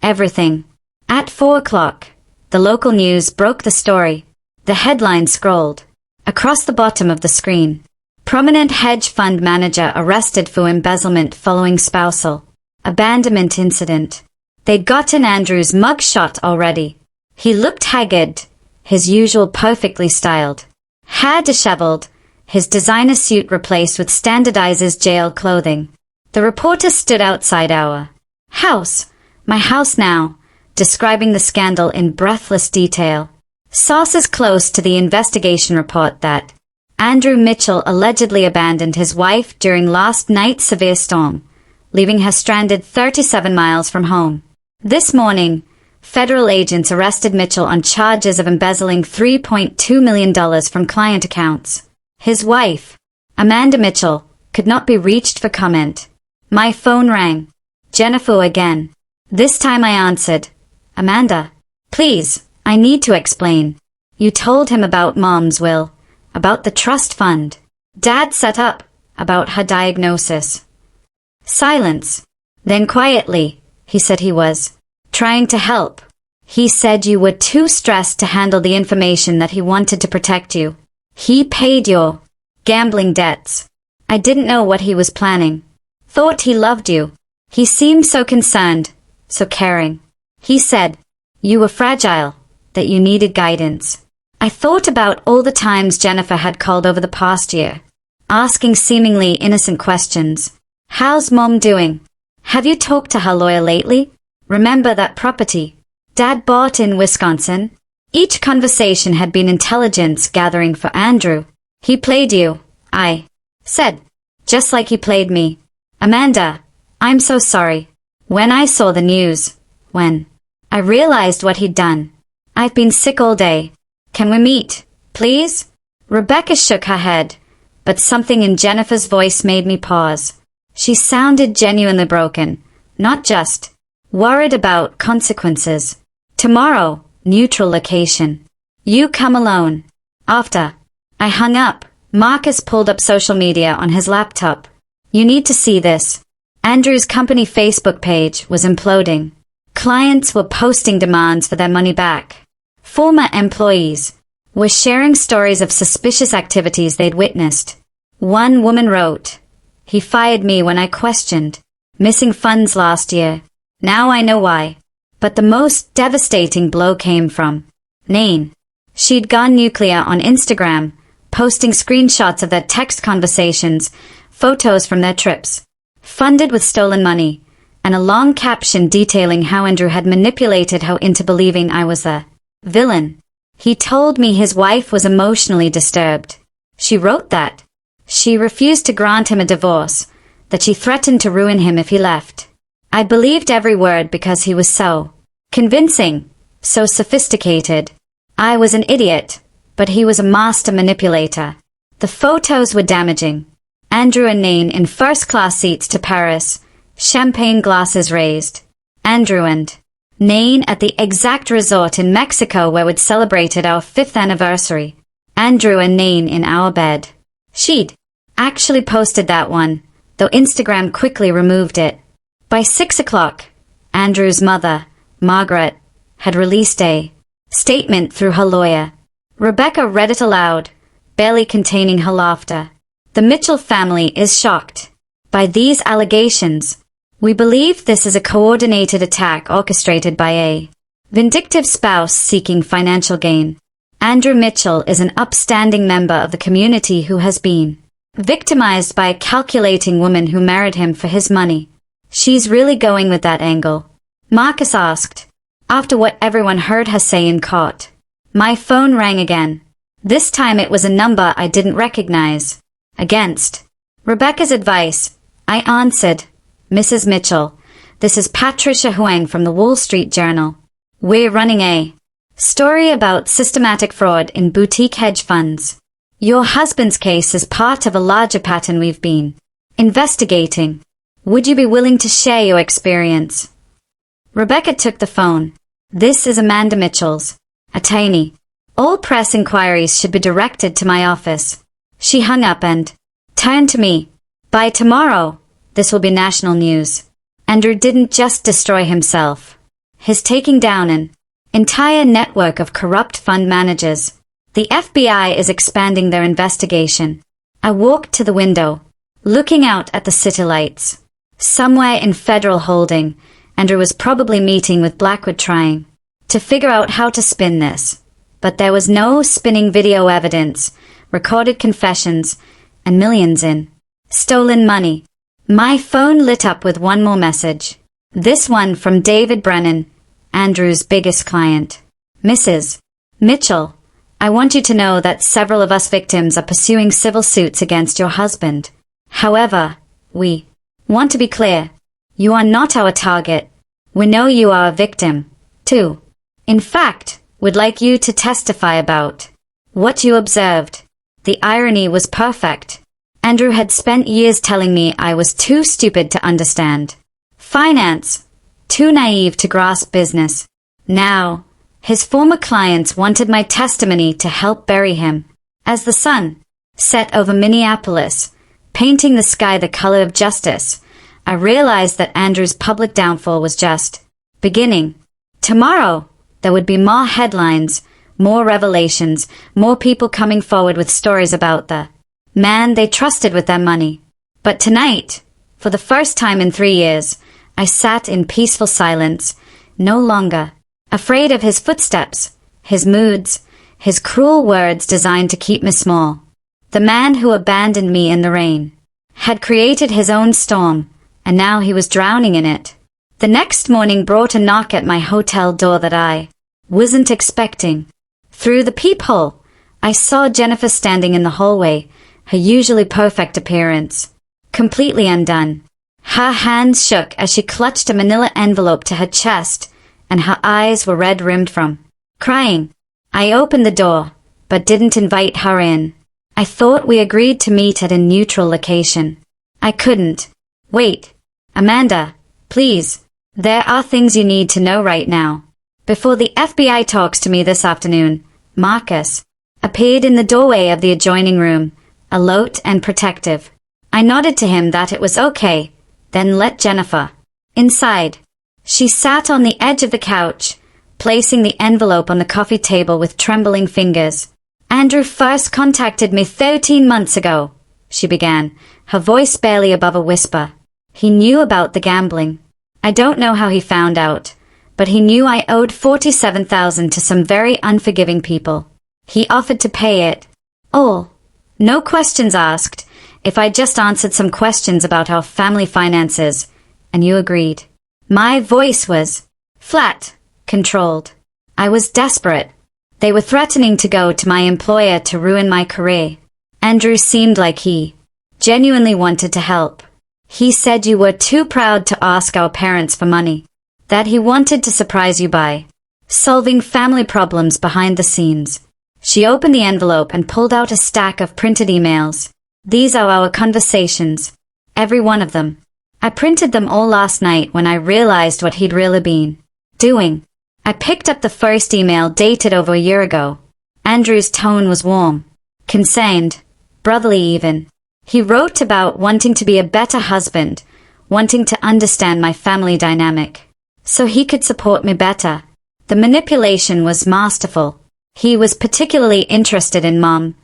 everything. At 4 o'clock, the local news broke the story. The headline scrolled across the bottom of the screen. Prominent hedge fund manager arrested for embezzlement following spousal abandonment incident. They'd gotten Andrew's mugshot already. He looked haggard, his usual perfectly styled hair disheveled, his designer suit replaced with standardized jail clothing. The reporter stood outside our house, my house now, describing the scandal in breathless detail. Sources close to the investigation report that Andrew Mitchell allegedly abandoned his wife during last night's severe storm, leaving her stranded 37 miles from home. This morning, federal agents arrested Mitchell on charges of embezzling $3.2 million from client accounts. His wife, Amanda Mitchell, could not be reached for comment. My phone rang. Jennifer again. This time I answered. Amanda, please, I need to explain. You told him about Mom's will, about the trust fund. Dad set up, about her diagnosis. Silence. Then quietly, he said he was trying to help. He said you were too stressed to handle the information that he wanted to protect you. He paid your gambling debts. I didn't know what he was planning. Thought he loved you. He seemed so concerned, so caring. He said you were fragile, that you needed guidance. I thought about all the times Jennifer had called over the past year, asking seemingly innocent questions. How's Mom doing? Have you talked to her lawyer lately? Remember that property Dad bought in Wisconsin? Each conversation had been intelligence gathering for Andrew. He played you, I said, just like he played me. Amanda, I'm so sorry. When I saw the news, when I realized what he'd done, I've been sick all day. Can we meet, please? Rebecca shook her head, but something in Jennifer's voice made me pause. She sounded genuinely broken, not just worried about consequences. Tomorrow, neutral location. You come alone. After. I hung up. Marcus pulled up social media on his laptop. You need to see this. Andrew's company Facebook page was imploding. Clients were posting demands for their money back. Former employees were sharing stories of suspicious activities they'd witnessed. One woman wrote, "He fired me when I questioned missing funds last year. Now I know why." But the most devastating blow came from Nain. She'd gone nuclear on Instagram, posting screenshots of their text conversations, photos from their trips, funded with stolen money, and a long caption detailing how Andrew had manipulated her into believing I was the villain. He told me his wife was emotionally disturbed. She wrote that she refused to grant him a divorce, that she threatened to ruin him if he left. I believed every word because he was so convincing, so sophisticated. I was an idiot, but he was a master manipulator. The photos were damaging. Andrew and Nain in first-class seats to Paris, champagne glasses raised. Andrew and Nain at the exact resort in Mexico where we'd celebrated our 5th anniversary. Andrew and Nain in our bed. She'd actually posted that one, though Instagram quickly removed it. By 6 o'clock, Andrew's mother, Margaret, had released a statement through her lawyer. Rebecca read it aloud, barely containing her laughter. The Mitchell family is shocked by these allegations. We believe this is a coordinated attack orchestrated by a vindictive spouse seeking financial gain. Andrew Mitchell is an upstanding member of the community who has been victimized by a calculating woman who married him for his money. She's really going with that angle? Marcus asked, after what everyone heard her say in court. My phone rang again. This time it was a number I didn't recognize. Against Rebecca's advice, I answered, "Mrs. Mitchell, this is Patricia Huang from the Wall Street Journal. We're running a story about systematic fraud in boutique hedge funds. Your husband's case is part of a larger pattern we've been investigating. Would you be willing to share your experience?" Rebecca took the phone. This is Amanda Mitchell's attorney. All press inquiries should be directed to my office. She hung up and turned to me. By tomorrow, this will be national news. Andrew didn't just destroy himself. He's taking down an entire network of corrupt fund managers. The FBI is expanding their investigation. I walked to the window, looking out at the city lights. Somewhere in Federal Holding, Andrew was probably meeting with Blackwood trying to figure out how to spin this. But there was no spinning video evidence, recorded confessions, and millions in stolen money. My phone lit up with one more message. This one from David Brennan, Andrew's biggest client. "Mrs. Mitchell, I want you to know that several of us victims are pursuing civil suits against your husband. However, we want to be clear. You are not our target. We know you are a victim, too. In fact, we'd like you to testify about what you observed." The irony was perfect. Andrew had spent years telling me I was too stupid to understand finance, too naive to grasp business. Now, his former clients wanted my testimony to help bury him. As the sun set over Minneapolis, painting the sky the color of justice, I realized that Andrew's public downfall was just beginning. Tomorrow, there would be more headlines, more revelations, more people coming forward with stories about the man they trusted with their money. But tonight, for the first time in 3 years, I sat in peaceful silence, no longer afraid of his footsteps, his moods, his cruel words designed to keep me small. The man who abandoned me in the rain had created his own storm, and now he was drowning in it. The next morning brought a knock at my hotel door that I wasn't expecting. Through the peephole, I saw Jennifer standing in the hallway, her usually perfect appearance completely undone. Her hands shook as she clutched a manila envelope to her chest, and her eyes were red-rimmed from Crying. I opened the door, but didn't invite her in. I thought we agreed to meet at a neutral location. I couldn't. Wait. Amanda, please. There are things you need to know right now. Before the FBI talks to me this afternoon, Marcus appeared in the doorway of the adjoining room, alert and protective. I nodded to him that it was okay, then let Jennifer inside. She sat on the edge of the couch, placing the envelope on the coffee table with trembling fingers. Andrew first contacted me 13 months ago, she began, her voice barely above a whisper. He knew about the gambling. I don't know how he found out, but he knew I owed $47,000 to some very unforgiving people. He offered to pay it all. No questions asked, if I just answered some questions about our family finances, and you agreed. My voice was flat, controlled. I was desperate. They were threatening to go to my employer to ruin my career. Andrew seemed like he genuinely wanted to help. He said you were too proud to ask our parents for money, that he wanted to surprise you by solving family problems behind the scenes. She opened the envelope and pulled out a stack of printed emails. These are our conversations. Every one of them. I printed them all last night when I realized what he'd really been doing. I picked up the first email dated over a year ago. Andrew's tone was warm, concerned, brotherly even. He wrote about wanting to be a better husband, wanting to understand my family dynamic, so he could support me better. The manipulation was masterful. He was particularly interested in Mom,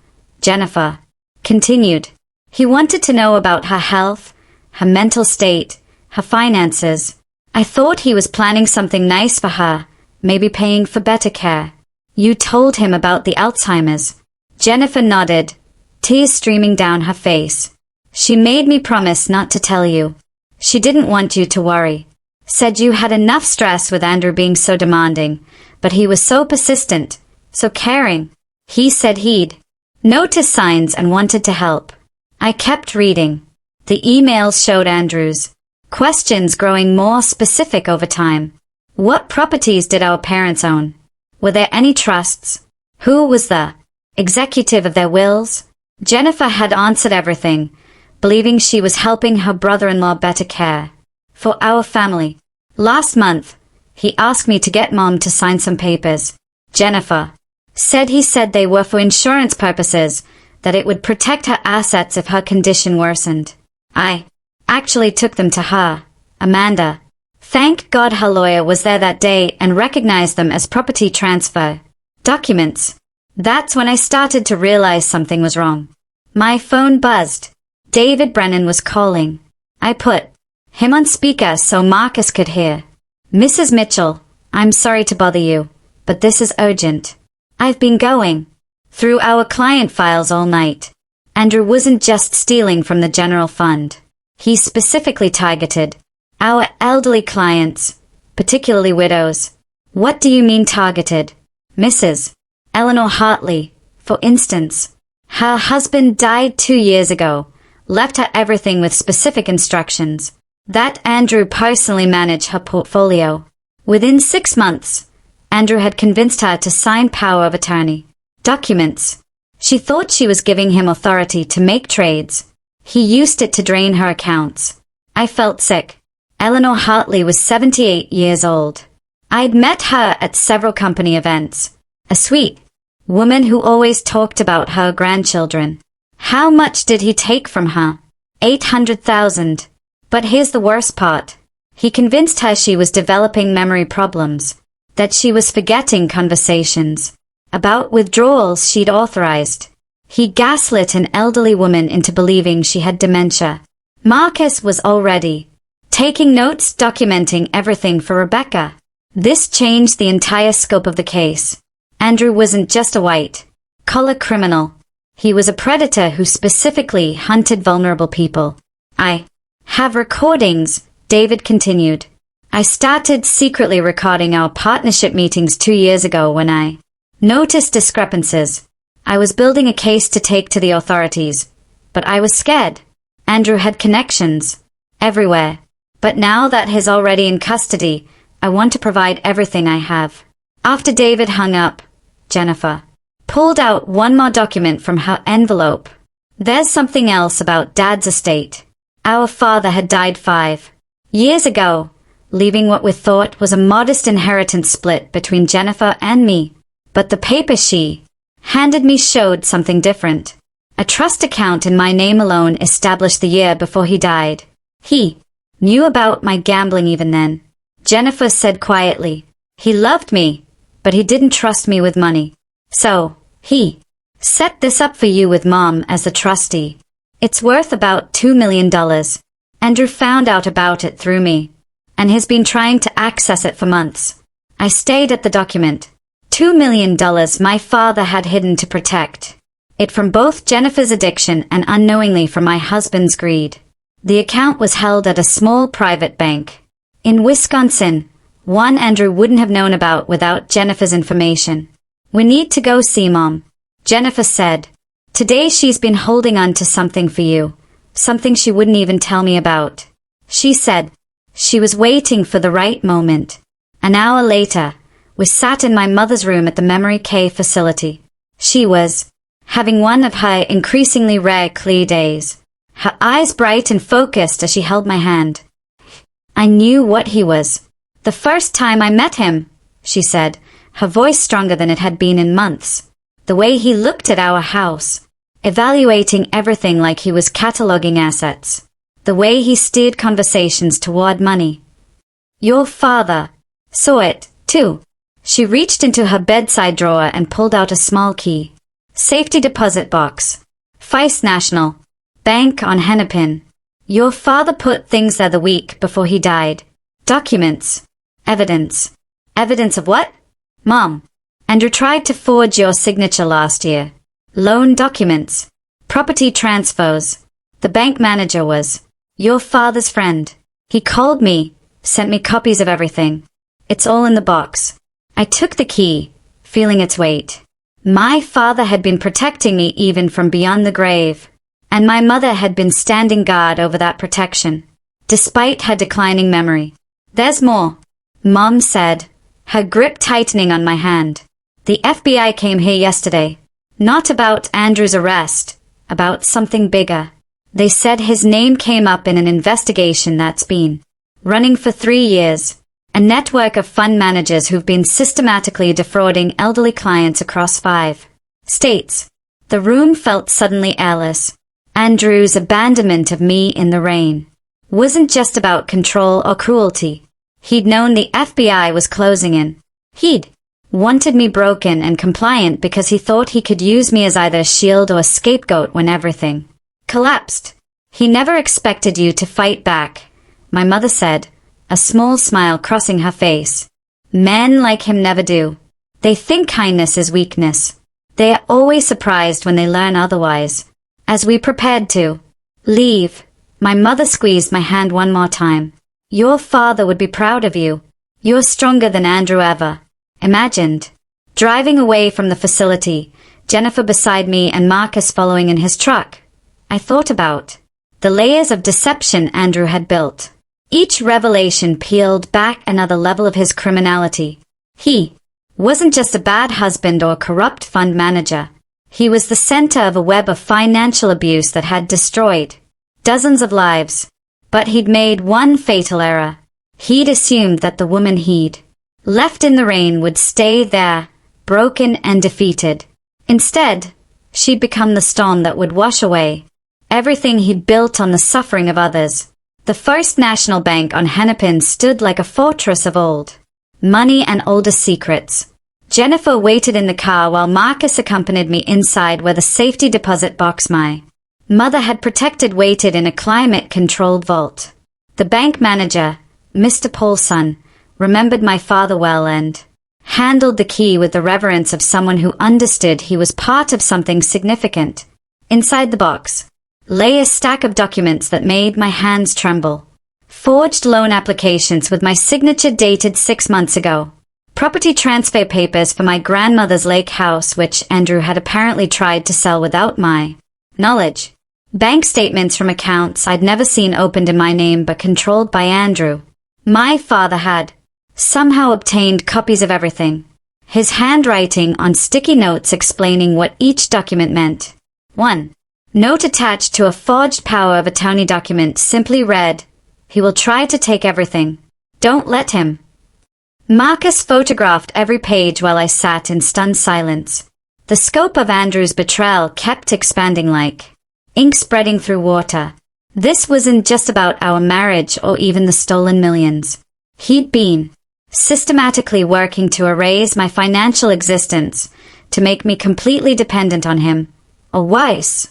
Jennifer continued. He wanted to know about her health, her mental state, her finances. I thought he was planning something nice for her, maybe paying for better care. You told him about the Alzheimer's. Jennifer nodded, tears streaming down her face. She made me promise not to tell you. She didn't want you to worry. Said you had enough stress with Andrew being so demanding, but he was so persistent, so caring. He said he'd noticed signs and wanted to help. I kept reading. The emails showed Andrew's questions growing more specific over time. What properties did our parents own? Were there any trusts? Who was the executive of their wills? Jennifer had answered everything, believing she was helping her brother-in-law better care for our family. Last month, he asked me to get Mom to sign some papers. Jennifer said he said they were for insurance purposes, that it would protect her assets if her condition worsened. I actually took them to her, Amanda. Thank God her lawyer was there that day and recognized them as property transfer documents. That's when I started to realize something was wrong. My phone buzzed. David Brennan was calling. I put him on speaker so Marcus could hear. Mrs. Mitchell, I'm sorry to bother you, but this is urgent. I've been going through our client files all night. Andrew wasn't just stealing from the general fund. He specifically targeted our elderly clients, particularly widows. What do you mean targeted? Mrs. Eleanor Hartley, for instance. Her husband died 2 years ago, left her everything with specific instructions that Andrew personally manage her portfolio. Within 6 months, Andrew had convinced her to sign power of attorney documents. She thought she was giving him authority to make trades. He used it to drain her accounts. I felt sick. Eleanor Hartley was 78 years old. I'd met her at several company events. A sweet woman who always talked about her grandchildren. How much did he take from her? $800,000. But here's the worst part. He convinced her she was developing memory problems, that she was forgetting conversations about withdrawals she'd authorized. He gaslit an elderly woman into believing she had dementia. Marcus was already taking notes, documenting everything for Rebecca. This changed the entire scope of the case. Andrew wasn't just a white-collar criminal. He was a predator who specifically hunted vulnerable people. I have recordings, David continued. I started secretly recording our partnership meetings 2 years ago when I noticed discrepancies. I was building a case to take to the authorities, but I was scared. Andrew had connections everywhere. But now that he's already in custody, I want to provide everything I have. After David hung up, Jennifer pulled out one more document from her envelope. There's something else about Dad's estate. Our father had died 5 years ago, leaving what we thought was a modest inheritance split between Jennifer and me. But the paper she handed me showed something different. A trust account in my name alone established the year before he died. He knew about my gambling even then. Jennifer said quietly, he loved me, but he didn't trust me with money. So, he set this up for you with Mom as the trustee. It's worth about $2 million. Andrew found out about it through me, and has been trying to access it for months. I stayed at the document. $2 million my father had hidden to protect it from both Jennifer's addiction and unknowingly from my husband's greed. The account was held at a small private bank in Wisconsin, one Andrew wouldn't have known about without Jennifer's information. We need to go see Mom, Jennifer said. Today she's been holding on to something for you, something she wouldn't even tell me about. She said she was waiting for the right moment. An hour later, we sat in my mother's room at the Memory Care facility. She was having one of her increasingly rare clear days, her eyes bright and focused as she held my hand. I knew what he was. The first time I met him, she said, her voice stronger than it had been in months. The way he looked at our house, evaluating everything like he was cataloging assets. The way he steered conversations toward money. Your father saw it, too. She reached into her bedside drawer and pulled out a small key. Safety deposit box. First National Bank on Hennepin. Your father put things there the week before he died. Documents. Evidence. Evidence of what? Mom. Andrew tried to forge your signature last year. Loan documents. Property transfers. The bank manager was your father's friend. He called me, sent me copies of everything. It's all in the box. I took the key, feeling its weight. My father had been protecting me even from beyond the grave, and my mother had been standing guard over that protection, despite her declining memory. There's more, Mom said, her grip tightening on my hand. The FBI came here yesterday. Not about Andrew's arrest, about something bigger. They said his name came up in an investigation that's been running for 3 years. A network of fund managers who've been systematically defrauding elderly clients across 5 states. The room felt suddenly airless. Andrew's abandonment of me in the rain wasn't just about control or cruelty. He'd known the FBI was closing in. He'd wanted me broken and compliant because he thought he could use me as either a shield or a scapegoat when everything collapsed. He never expected you to fight back, my mother said, a small smile crossing her face. Men like him never do. They think kindness is weakness. They are always surprised when they learn otherwise. As we prepared to leave, my mother squeezed my hand one more time. Your father would be proud of you. You're stronger than Andrew ever imagined. Driving away from the facility, Jennifer beside me and Marcus following in his truck, I thought about the layers of deception Andrew had built. Each revelation peeled back another level of his criminality. He wasn't just a bad husband or corrupt fund manager. He was the center of a web of financial abuse that had destroyed dozens of lives. But he'd made one fatal error. He'd assumed that the woman he'd left in the rain would stay there, broken and defeated. Instead, she'd become the storm that would wash away everything he'd built on the suffering of others. The First National Bank on Hennepin stood like a fortress of old money and older secrets. Jennifer waited in the car while Marcus accompanied me inside where the safety deposit box my mother had protected waited in a climate-controlled vault. The bank manager, Mr. Paulson, remembered my father well and handled the key with the reverence of someone who understood he was part of something significant. Inside the box lay a stack of documents that made my hands tremble. Forged loan applications with my signature dated 6 months ago. Property transfer papers for my grandmother's lake house which Andrew had apparently tried to sell without my knowledge. Bank statements from accounts I'd never seen opened in my name but controlled by Andrew. My father had somehow obtained copies of everything. his handwriting on sticky notes explaining what each document meant. 1. Note attached to a forged power of attorney document simply read, "He will try to take everything. Don't let him." Marcus photographed every page while I sat in stunned silence. The scope of Andrew's betrayal kept expanding like ink spreading through water. This wasn't just about our marriage or even the stolen millions. He'd been systematically working to erase my financial existence, to make me completely dependent on him, or worse,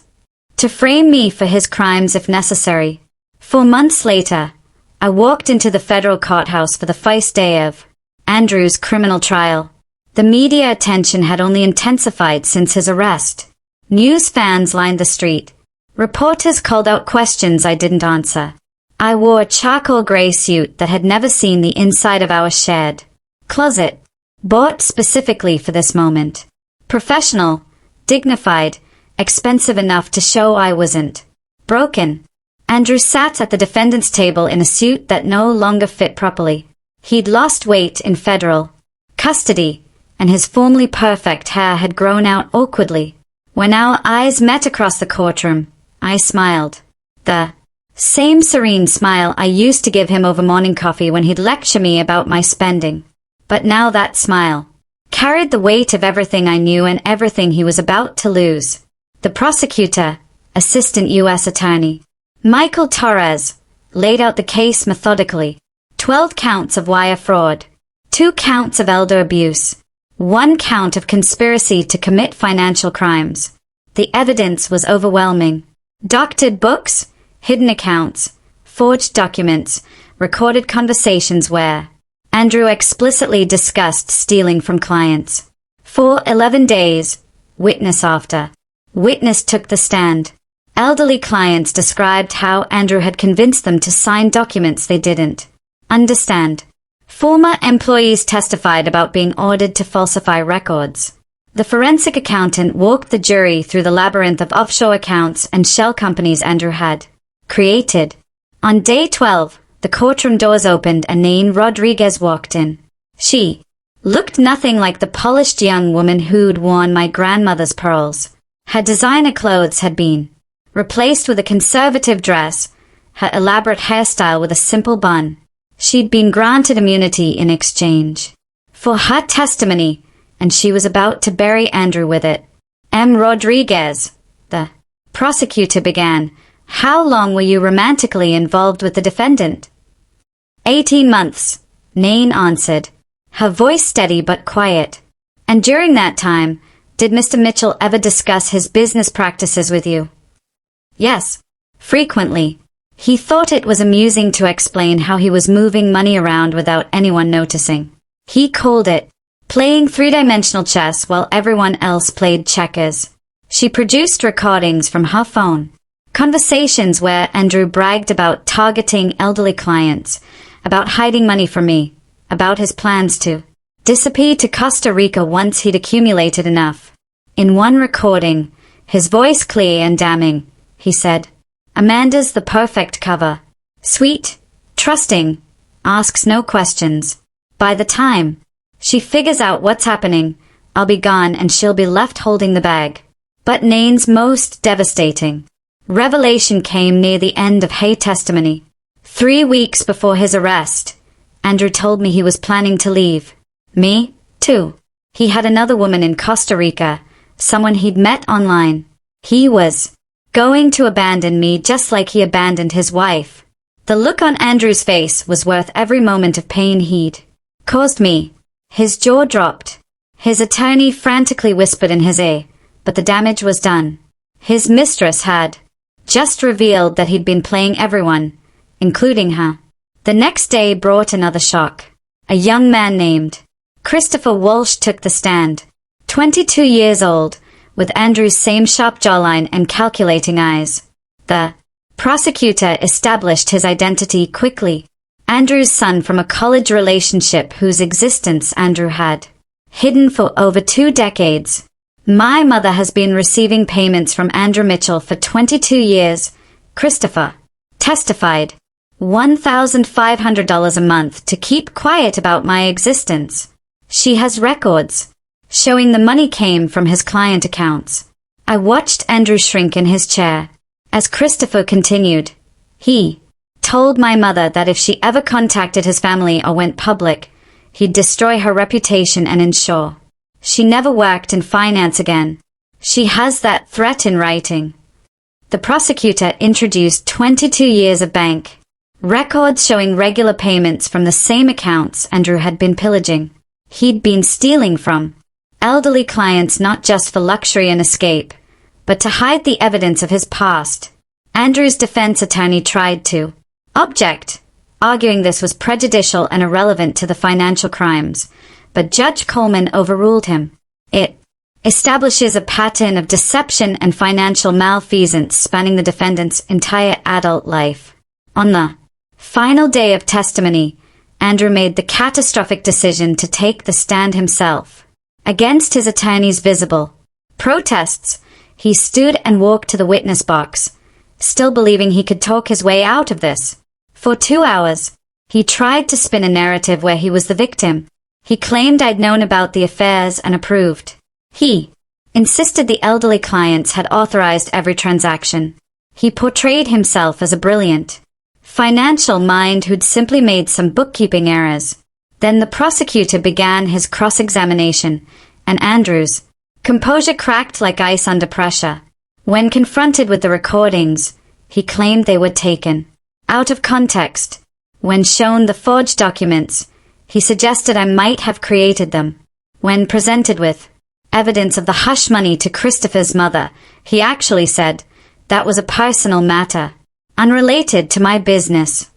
to frame me for his crimes if necessary. 4 months later, I walked into the federal courthouse for the first day of Andrew's criminal trial. The media attention had only intensified since his arrest. News fans lined the street. Reporters called out questions I didn't answer. I wore a charcoal gray suit that had never seen the inside of our shared closet, bought specifically for this moment. Professional, dignified, expensive enough to show I wasn't broken. Andrew sat at the defendant's table in a suit that no longer fit properly. He'd lost weight in federal custody, and his formerly perfect hair had grown out awkwardly. When our eyes met across the courtroom, I smiled. The same serene smile I used to give him over morning coffee when he'd lecture me about my spending. But now that smile carried the weight of everything I knew and everything he was about to lose. The prosecutor, Assistant U.S. Attorney Michael Torres, laid out the case methodically. 12 counts of wire fraud, 2 counts of elder abuse, 1 count of conspiracy to commit financial crimes. The evidence was overwhelming. Doctored books, hidden accounts, forged documents, recorded conversations where Andrew explicitly discussed stealing from clients. For 11 days, witness after witness took the stand. Elderly clients described how Andrew had convinced them to sign documents they didn't understand. Former employees testified about being ordered to falsify records. The forensic accountant walked the jury through the labyrinth of offshore accounts and shell companies Andrew had created. On day 12, the courtroom doors opened and Nain Rodriguez walked in. She looked nothing like the polished young woman who'd worn my grandmother's pearls. Her designer clothes had been replaced with a conservative dress, her elaborate hairstyle with a simple bun. She'd been granted immunity in exchange for her testimony, and she was about to bury Andrew with it. M. Rodriguez, the prosecutor began, "How long were you romantically involved with the defendant?" 18 months, Nain answered, her voice steady but quiet. "And during that time, did Mr. Mitchell ever discuss his business practices with you?" "Yes, frequently. He thought it was amusing to explain how he was moving money around without anyone noticing. He called it playing three-dimensional chess while everyone else played checkers." She produced recordings from her phone. Conversations where Andrew bragged about targeting elderly clients, about hiding money from me, about his plans to disappear to Costa Rica once he'd accumulated enough. In one recording, his voice clear and damning, he said, "Amanda's the perfect cover. Sweet, trusting, asks no questions. By the time she figures out what's happening, I'll be gone and she'll be left holding the bag." But Nain's most devastating revelation came near the end of Hay's testimony. 3 weeks before his arrest, Andrew told me he was planning to leave. Me, too. He had another woman in Costa Rica, someone he'd met online. He was going to abandon me just like he abandoned his wife. The look on Andrew's face was worth every moment of pain he'd caused me. His jaw dropped. His attorney frantically whispered in his ear, but the damage was done. His mistress had just revealed that he'd been playing everyone, including her. The next day brought another shock. A young man named Christopher Walsh took the stand. 22 years old, with Andrew's same sharp jawline and calculating eyes. The prosecutor established his identity quickly. Andrew's son from a college relationship whose existence Andrew had hidden for over 2 decades. "My mother has been receiving payments from Andrew Mitchell for 22 years, Christopher testified. $1,500 a month to keep quiet about my existence. She has records showing the money came from his client accounts. I watched Andrew shrink in his chair. As Christopher continued, he told my mother that if she ever contacted his family or went public, he'd destroy her reputation and ensure she never worked in finance again. She has that threat in writing. The prosecutor introduced 22 years of bank records showing regular payments from the same accounts Andrew had been pillaging. He'd been stealing from elderly clients not just for luxury and escape, but to hide the evidence of his past. Andrew's defense attorney tried to object, arguing this was prejudicial and irrelevant to the financial crimes, but Judge Coleman overruled him. It establishes a pattern of deception and financial malfeasance spanning the defendant's entire adult life. On the final day of testimony, Andrew made the catastrophic decision to take the stand himself. Against his attorney's visible protests, he stood and walked to the witness box, still believing he could talk his way out of this. For 2 hours, he tried to spin a narrative where he was the victim. He claimed I'd known about the affairs and approved. He insisted the elderly clients had authorized every transaction. He portrayed himself as a brilliant financial mind who'd simply made some bookkeeping errors. Then the prosecutor began his cross-examination, and Andrew's composure cracked like ice under pressure. When confronted with the recordings, he claimed they were taken out of context. When shown the forged documents, he suggested I might have created them. When presented with evidence of the hush money to Christopher's mother, he actually said that was a personal matter, unrelated to my business.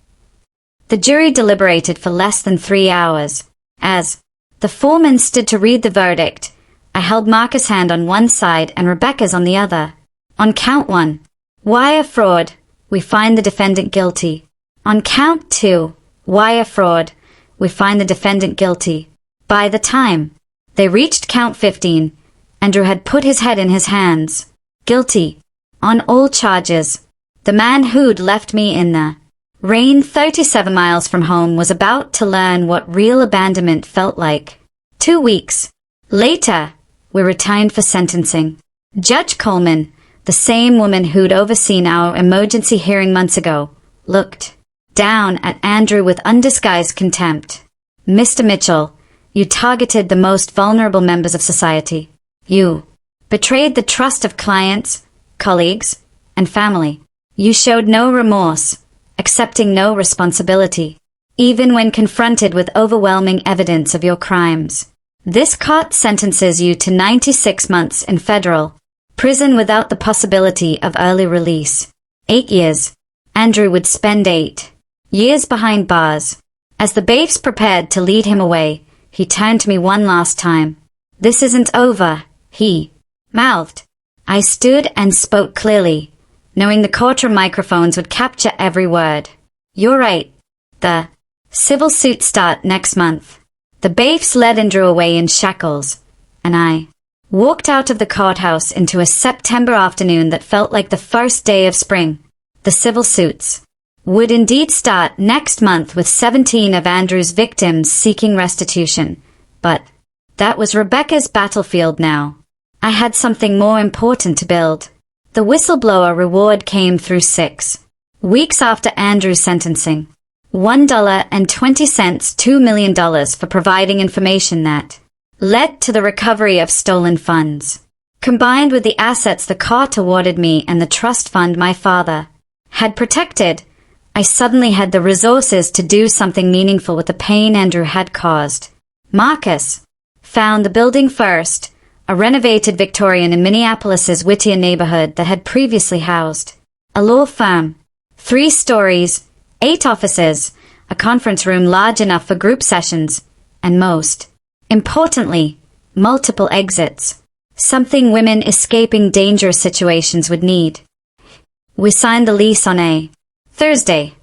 The jury deliberated for less than 3 hours. As the foreman stood to read the verdict, I held Marcus' hand on one side and Rebecca's on the other. On count 1, wire fraud, we find the defendant guilty. On count 2, wire fraud, we find the defendant guilty. By the time they reached count 15, Andrew had put his head in his hands. Guilty on all charges. The man who'd left me in the rain 37 miles from home was about to learn what real abandonment felt like. 2 weeks later, we returned for sentencing. Judge Coleman, the same woman who'd overseen our emergency hearing months ago, looked down at Andrew with undisguised contempt. Mr. Mitchell, you targeted the most vulnerable members of society. You betrayed the trust of clients, colleagues, and family. You showed no remorse, accepting no responsibility, even when confronted with overwhelming evidence of your crimes. This court sentences you to 96 months in federal prison without the possibility of early release. 8 years. Andrew would spend 8 years behind bars. As the bailiffs prepared to lead him away, he turned to me one last time. This isn't over, he mouthed. I stood and spoke clearly, knowing the courtroom microphones would capture every word. You're right. The civil suits start next month. The bailiffs led Andrew away in shackles, and I walked out of the courthouse into a September afternoon that felt like the first day of spring. The civil suits would indeed start next month with 17 of Andrew's victims seeking restitution, but that was Rebecca's battlefield now. I had something more important to build. The whistleblower reward came through 6 weeks after Andrew's sentencing. $1.20, $2 million for providing information that led to the recovery of stolen funds. Combined with the assets the court awarded me and the trust fund my father had protected, I suddenly had the resources to do something meaningful with the pain Andrew had caused. Marcus found the building first, a renovated Victorian in Minneapolis's Whittier neighborhood that had previously housed a law firm. 3 stories, 8 offices, a conference room large enough for group sessions, and most importantly, multiple exits. Something women escaping dangerous situations would need. We signed the lease on a Thursday.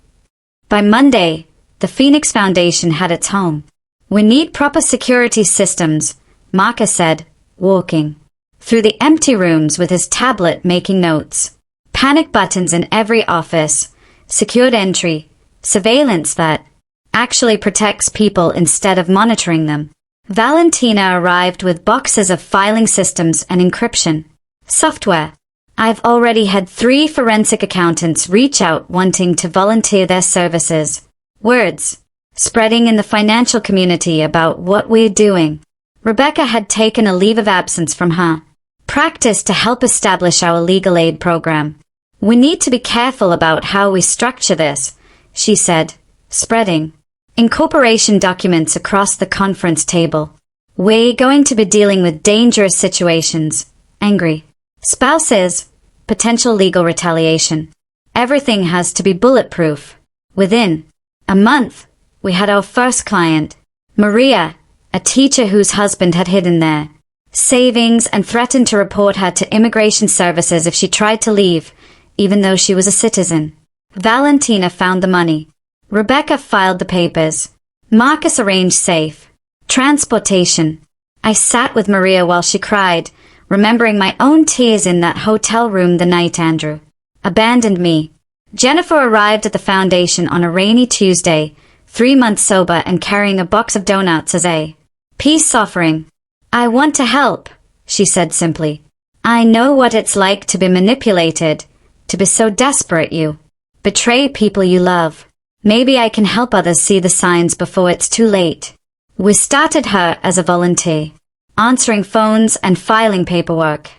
By Monday, the Phoenix Foundation had its home. We need proper security systems, Marcus said, walking through the empty rooms with his tablet making notes. Panic buttons in every office, secured entry, surveillance that actually protects people instead of monitoring them. Valentina arrived with boxes of filing systems and encryption software. I've already had 3 forensic accountants reach out wanting to volunteer their services. Words spreading in the financial community about what we're doing. Rebecca had taken a leave of absence from her practice to help establish our legal aid program. We need to be careful about how we structure this, she said, spreading incorporation documents across the conference table. We're going to be dealing with dangerous situations, angry spouses, potential legal retaliation. Everything has to be bulletproof. Within a month, we had our first client, Maria, a teacher whose husband had hidden their savings and threatened to report her to immigration services if she tried to leave, even though she was a citizen. Valentina found the money. Rebecca filed the papers. Marcus arranged safe transportation. I sat with Maria while she cried, remembering my own tears in that hotel room the night Andrew abandoned me. Jennifer arrived at the foundation on a rainy Tuesday, 3 months sober and carrying a box of donuts as a peace offering. I want to help, she said simply. I know what it's like to be manipulated, to be so desperate you betray people you love. Maybe I can help others see the signs before it's too late. We started her as a volunteer, answering phones and filing paperwork.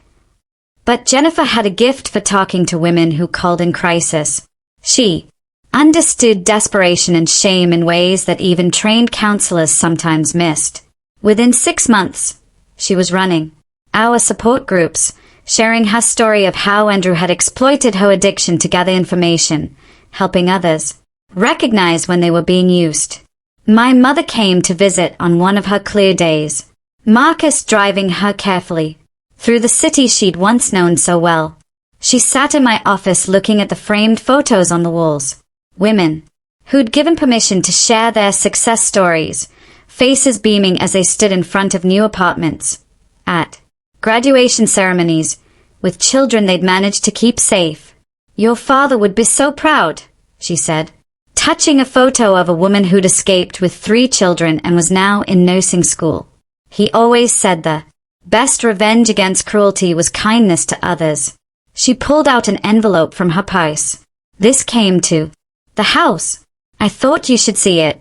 But Jennifer had a gift for talking to women who called in crisis. She understood desperation and shame in ways that even trained counselors sometimes missed. Within 6 months, she was running our support groups, sharing her story of how Andrew had exploited her addiction to gather information, helping others recognize when they were being used. My mother came to visit on one of her clear days, Marcus driving her carefully through the city she'd once known so well. She sat in my office looking at the framed photos on the walls. Women who'd given permission to share their success stories, faces beaming as they stood in front of new apartments, at graduation ceremonies, with children they'd managed to keep safe. Your father would be so proud, she said, touching a photo of a woman who'd escaped with 3 children and was now in nursing school. He always said the best revenge against cruelty was kindness to others. She pulled out an envelope from her purse. This came to the house. I thought you should see it.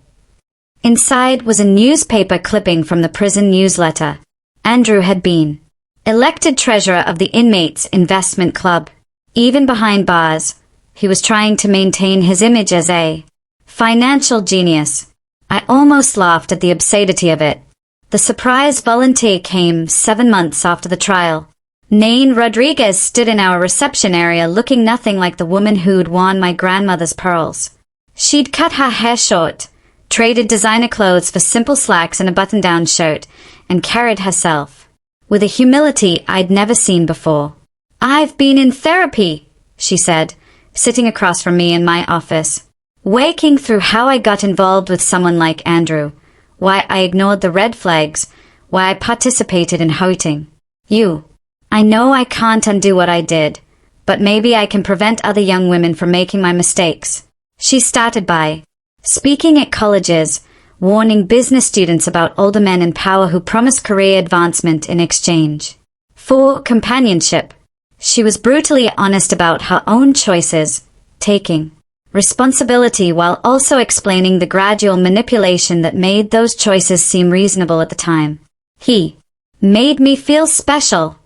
Inside was a newspaper clipping from the prison newsletter. Andrew had been elected treasurer of the Inmates Investment Club. Even behind bars, he was trying to maintain his image as a financial genius. I almost laughed at the absurdity of it. The surprise volunteer came 7 months after the trial. Nain Rodriguez stood in our reception area looking nothing like the woman who'd worn my grandmother's pearls. She'd cut her hair short, traded designer clothes for simple slacks and a button-down shirt, and carried herself with a humility I'd never seen before. I've been in therapy, she said, sitting across from me in my office, waking through how I got involved with someone like Andrew, why I ignored the red flags, why I participated in hurting you. I know I can't undo what I did, but maybe I can prevent other young women from making my mistakes. She started by speaking at colleges, warning business students about older men in power who promise career advancement in exchange for companionship. She was brutally honest about her own choices, taking responsibility while also explaining the gradual manipulation that made those choices seem reasonable at the time. He made me feel special,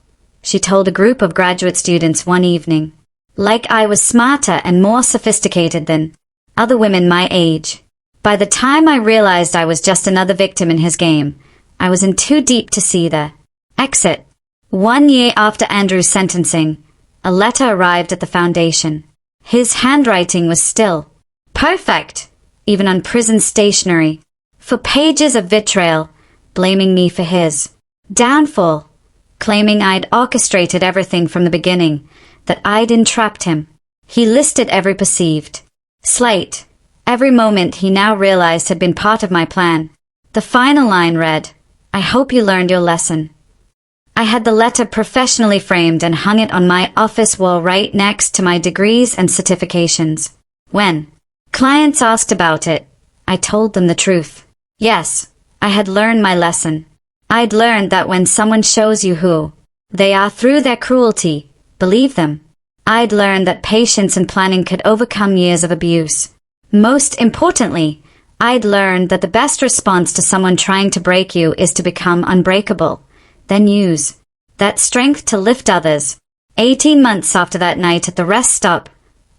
she told a group of graduate students one evening. Like I was smarter and more sophisticated than other women my age. By the time I realized I was just another victim in his game, I was in too deep to see the exit. 1 year after Andrew's sentencing, a letter arrived at the foundation. His handwriting was still perfect, even on prison stationery, for pages of vitriol, blaming me for his downfall, claiming I'd orchestrated everything from the beginning, that I'd entrapped him. He listed every perceived slight, every moment he now realized had been part of my plan. The final line read, I hope you learned your lesson. I had the letter professionally framed and hung it on my office wall right next to my degrees and certifications. When clients asked about it, I told them the truth. Yes, I had learned my lesson. I'd learned that when someone shows you who they are through their cruelty, believe them. I'd learned that patience and planning could overcome years of abuse. Most importantly, I'd learned that the best response to someone trying to break you is to become unbreakable, then use that strength to lift others. 18 months after that night at the rest stop,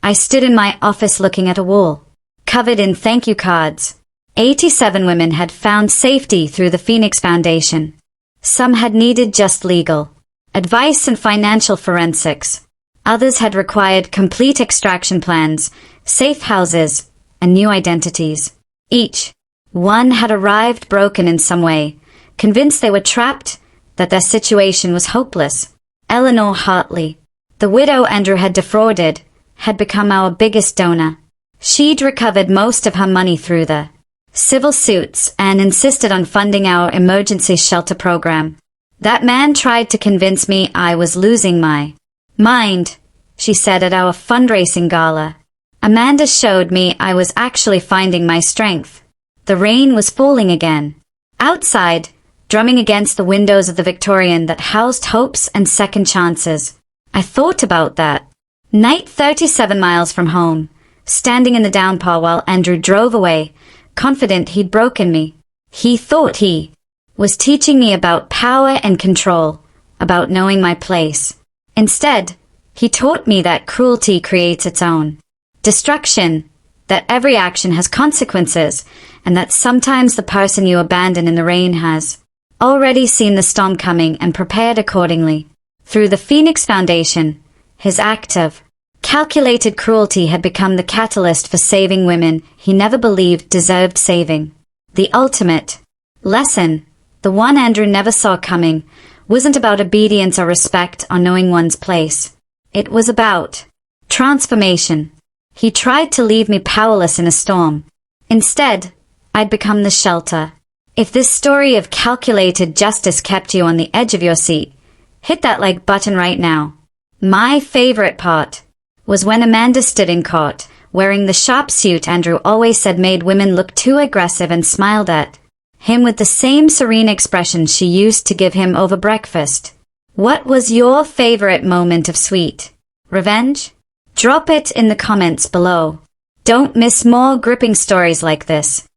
I stood in my office looking at a wall, covered in thank you cards. 87 women had found safety through the Phoenix Foundation. Some had needed just legal advice and financial forensics. Others had required complete extraction plans, safe houses, and new identities. Each one had arrived broken in some way, convinced they were trapped, that their situation was hopeless. Eleanor Hartley, the widow Andrew had defrauded, had become our biggest donor. She'd recovered most of her money through the civil suits and insisted on funding our emergency shelter program. That man tried to convince me I was losing my mind, she said at our fundraising gala. Amanda showed me I was actually finding my strength. The rain was falling again. Outside, drumming against the windows of the Victorian that housed hopes and second chances. I thought about that night 37 miles from home, standing in the downpour while Andrew drove away, confident he'd broken me. He thought he was teaching me about power and control, about knowing my place. Instead, he taught me that cruelty creates its own destruction, that every action has consequences, and that sometimes the person you abandon in the rain has already seen the storm coming and prepared accordingly. Through the Phoenix Foundation, his act of calculated cruelty had become the catalyst for saving women he never believed deserved saving. The ultimate lesson, the one Andrew never saw coming, wasn't about obedience or respect or knowing one's place. It was about transformation. He tried to leave me powerless in a storm. Instead, I'd become the shelter. If this story of calculated justice kept you on the edge of your seat, hit that like button right now. My favorite part was when Amanda stood in court, wearing the sharp suit Andrew always said made women look too aggressive, and smiled at him with the same serene expression she used to give him over breakfast. What was your favorite moment of sweet revenge? Drop it in the comments below. Don't miss more gripping stories like this.